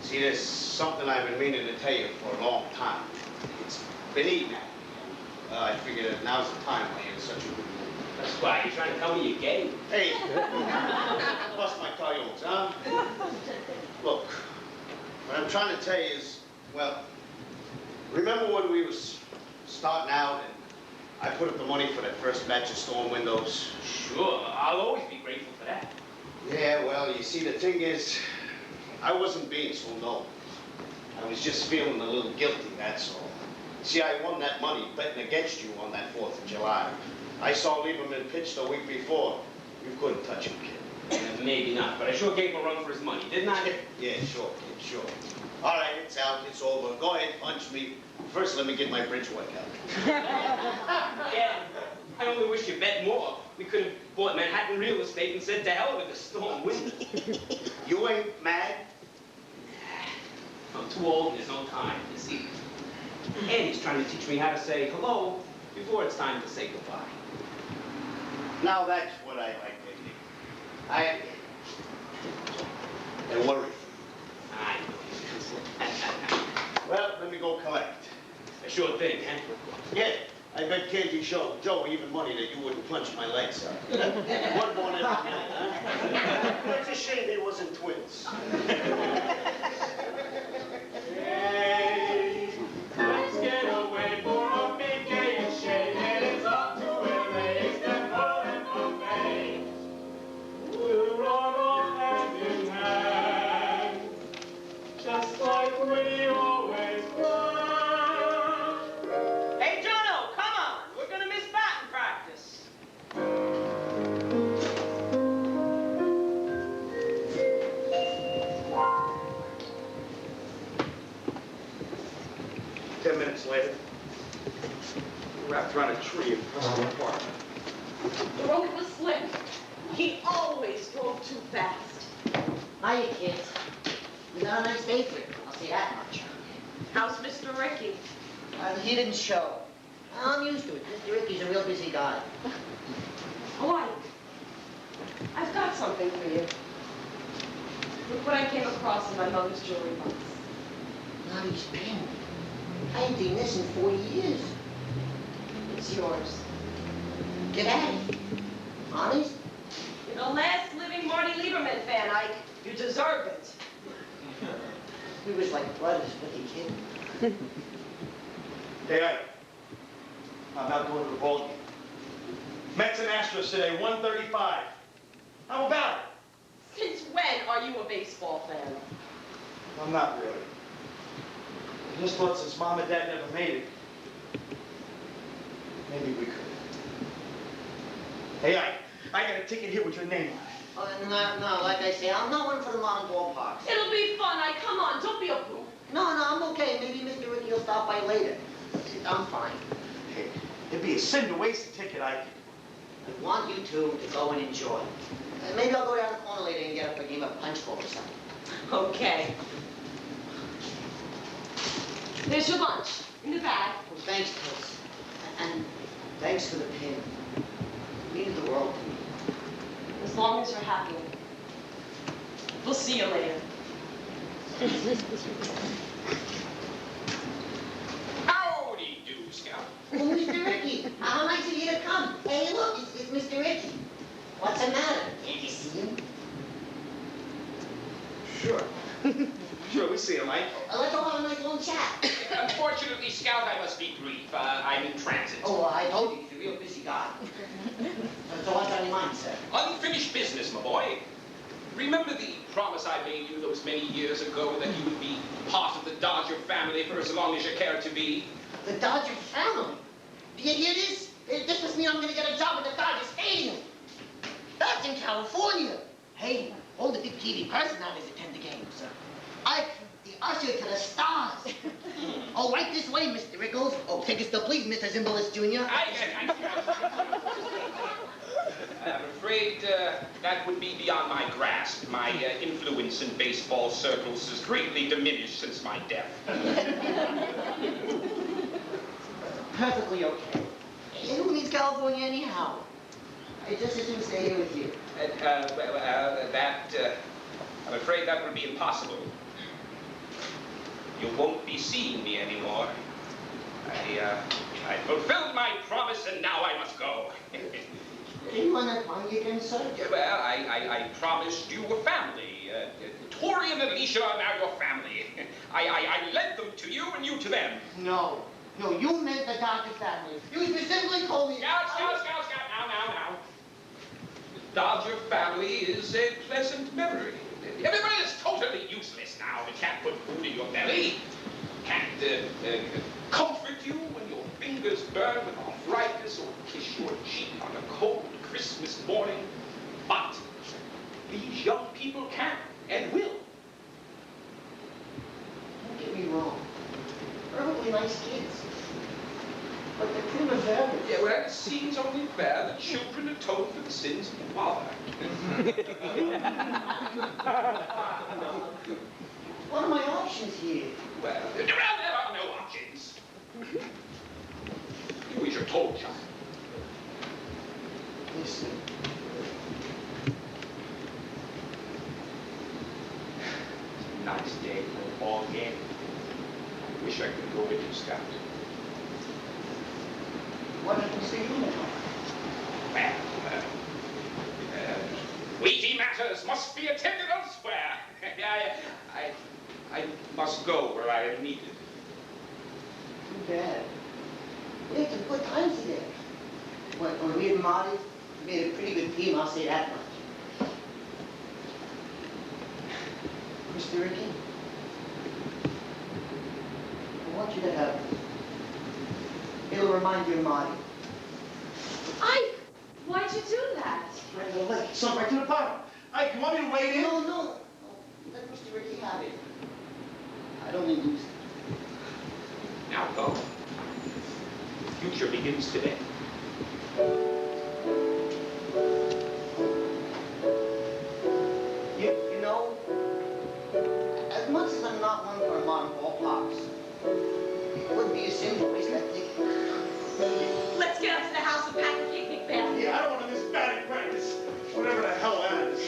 See, there's something I've been meaning to tell you for a long time. It's been eating at me. I figured that now's the time when you're in such a good mood. That's why you're trying to tell me you're gay. Hey, bust my coyotes, huh? Look, what I'm trying to tell you is, well, remember when we was starting out and I put up the money for that first batch of storm windows? Sure, I'll always be grateful for that. Yeah, well, you see, the thing is, I wasn't being so known. I was just feeling a little guilty, that's all. See, I won that money betting against you on that 4th of July. I saw Lieberman pitch the week before. You couldn't touch him, kid. Maybe not, but I sure gave him a run for his money, didn't I? Yeah, sure, kid, sure. All right, it's out, it's over. Go ahead, punch me. First, let me get my bridge workout. Yeah, I only wish you bet more. We could have bought Manhattan real estate and said to hell with the storm window. You ain't mad? I'm too old and there's no time, you see. Andy's trying to teach me how to say hello before it's time to say goodbye. Now that's what I like to hear. I worry. I know. Well, let me go collect. A sure thing, huh? Yeah, I bet Candy showed Joe even money that you wouldn't punch my legs out. One more every night, huh? It's a shame they wasn't twins. Hey, let's get away for a vacation, and it's up to LA, Stanford and Bombay. We'll run all hand in hand, just like we always were. Hey, Jono, come on. We're gonna miss batting practice. 10 minutes later, wrapped around a tree in Preston Park. The road was slick. He always drove too fast. Hiya, kids. We got a nice day for you. I'll say that much. How's Mr. Ricky? He didn't show. I'm used to it. Mr. Ricky's a real busy guy. Hawaii. I've got something for you. Look what I came across in my mother's jewelry box. Lottie's pin. I ain't seen this in 40 years. It's yours. Get at it. Honest? You're the last living Marty Lieberman fan, Ike. You deserve it. We was like brothers, but you kidding? Hey, Ike. I'm not going to the ball game. Mets and Astros today, 1:35. How about it? Since when are you a baseball fan? I'm not really. I just thought since Mom and Dad never made it, maybe we could. Hey, Ike, I got a ticket here with your name on it. No, like I say, I'm not one for the modern ballparks. It'll be fun, Ike. Come on, don't be a fool. No, I'm okay. Maybe Mr. Ricky will stop by later. I'm fine. Hey, it'd be a sin to waste a ticket, Ike. I want you two to go and enjoy. Maybe I'll go down the corner later and get up a game of punch bowl or something. Okay. There's your lunch in the bag. Well, thanks, Puss. And thanks for the pin. It means the world to me. As long as you're happy. We'll see you later. Howdy do, Scout. Well, Mr. Ricky, how nice of you to come. Hey, look, it's Mr. Ricky. What's the matter? Can't you see him? Sure. Sure, we see him, Ike. Let's all have a nice little chat. Unfortunately, Scout, I must be brief. I'm in transit. Oh, I told you, he's a real busy guy. So what's on your mind, sir? Unfinished business, my boy. Remember the promise I made you those many years ago that you would be part of the Dodger family for as long as you cared to be? The Dodger family? Do you hear this? This must mean I'm gonna get a job at the Dodger Stadium. That's in California. Hey, all the big TV personalities attend the games. I the usher to the stars. Oh, right this way, Mr. Rickles. Oh, tickets to please, Mr. Zimbalist Jr. I'm afraid that would be beyond my grasp. My influence in baseball circles has greatly diminished since my death. Perfectly okay. Who needs California anyhow? I just as soon stay here with you. I'm afraid that would be impossible. You won't be seeing me anymore. I fulfilled my promise and now I must go. You want to find you again, sir? Well, I promised you a family. Tori and Alicia are now your family. I led them to you and you to them. No, you meant the Dodger family. You specifically told me... Scout, now. The Dodger family is a pleasant memory. Everybody is totally useless now. It can't put food in your belly. Can't comfort you when your fingers burn with arthritis or kiss your cheek on a cold Christmas morning. But these young people can and will. Don't get me wrong. Perfectly nice kids. But the primavera... Yeah, well, it seems only fair that children atone for the sins of the father. What are my options here? Well, there are no options. You is your told child. Listen. It's a nice day for a ball game. I wish I could go with you, Scout. What did you say? Well, weighty matters must be attended elsewhere. I must go where I am needed. Too bad. We had some good times together. When we and Marty made a pretty good team, I'll say that much. Mr. Ricky, I want you to have this. It'll remind you of Marty. Why'd you do that? Right to the lake. Son, right to the bottom. Ike, you want me to wade in? No. Let Mr. Ricky have it. I'd only lose it. Now go. The future begins today. You know, as much as I'm not one for modern ballparks, it wouldn't be a sin to waste that ticket. Let's get up to the house and pack the picnic basket. Yeah, I don't want to miss batting practice. Whatever the hell that is.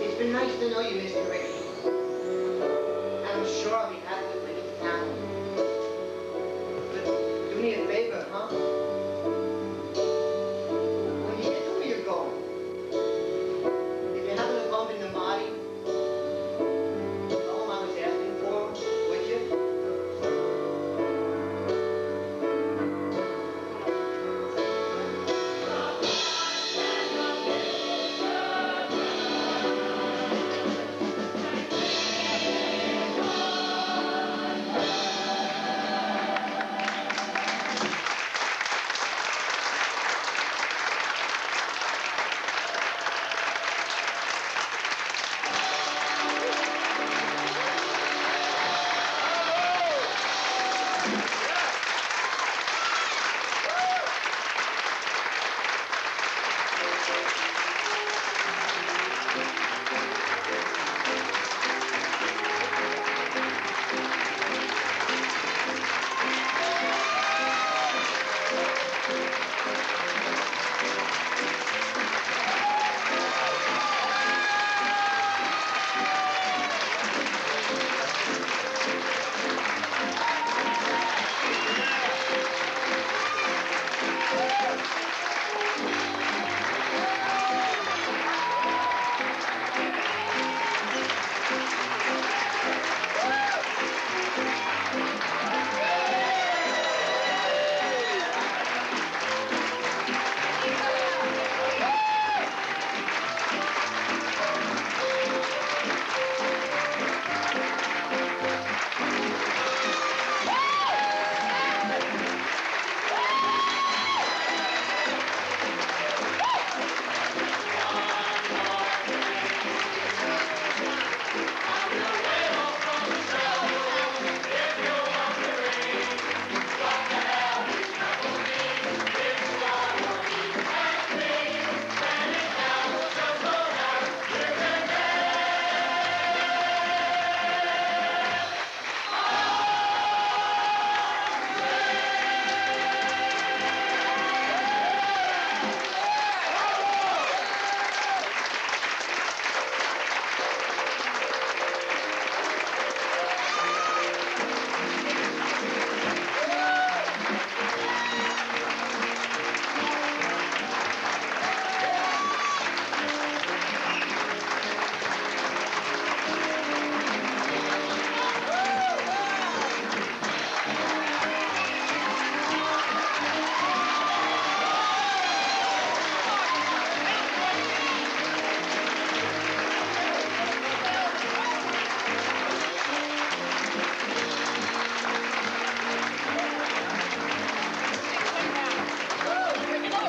It's been nice to know you, Mr. Ricky. I'm sure I'll be happy to bring it down. But do me a favor, huh? When you get to where you're going, if you happen to bump into Marty, tell him I was asking for him, would you?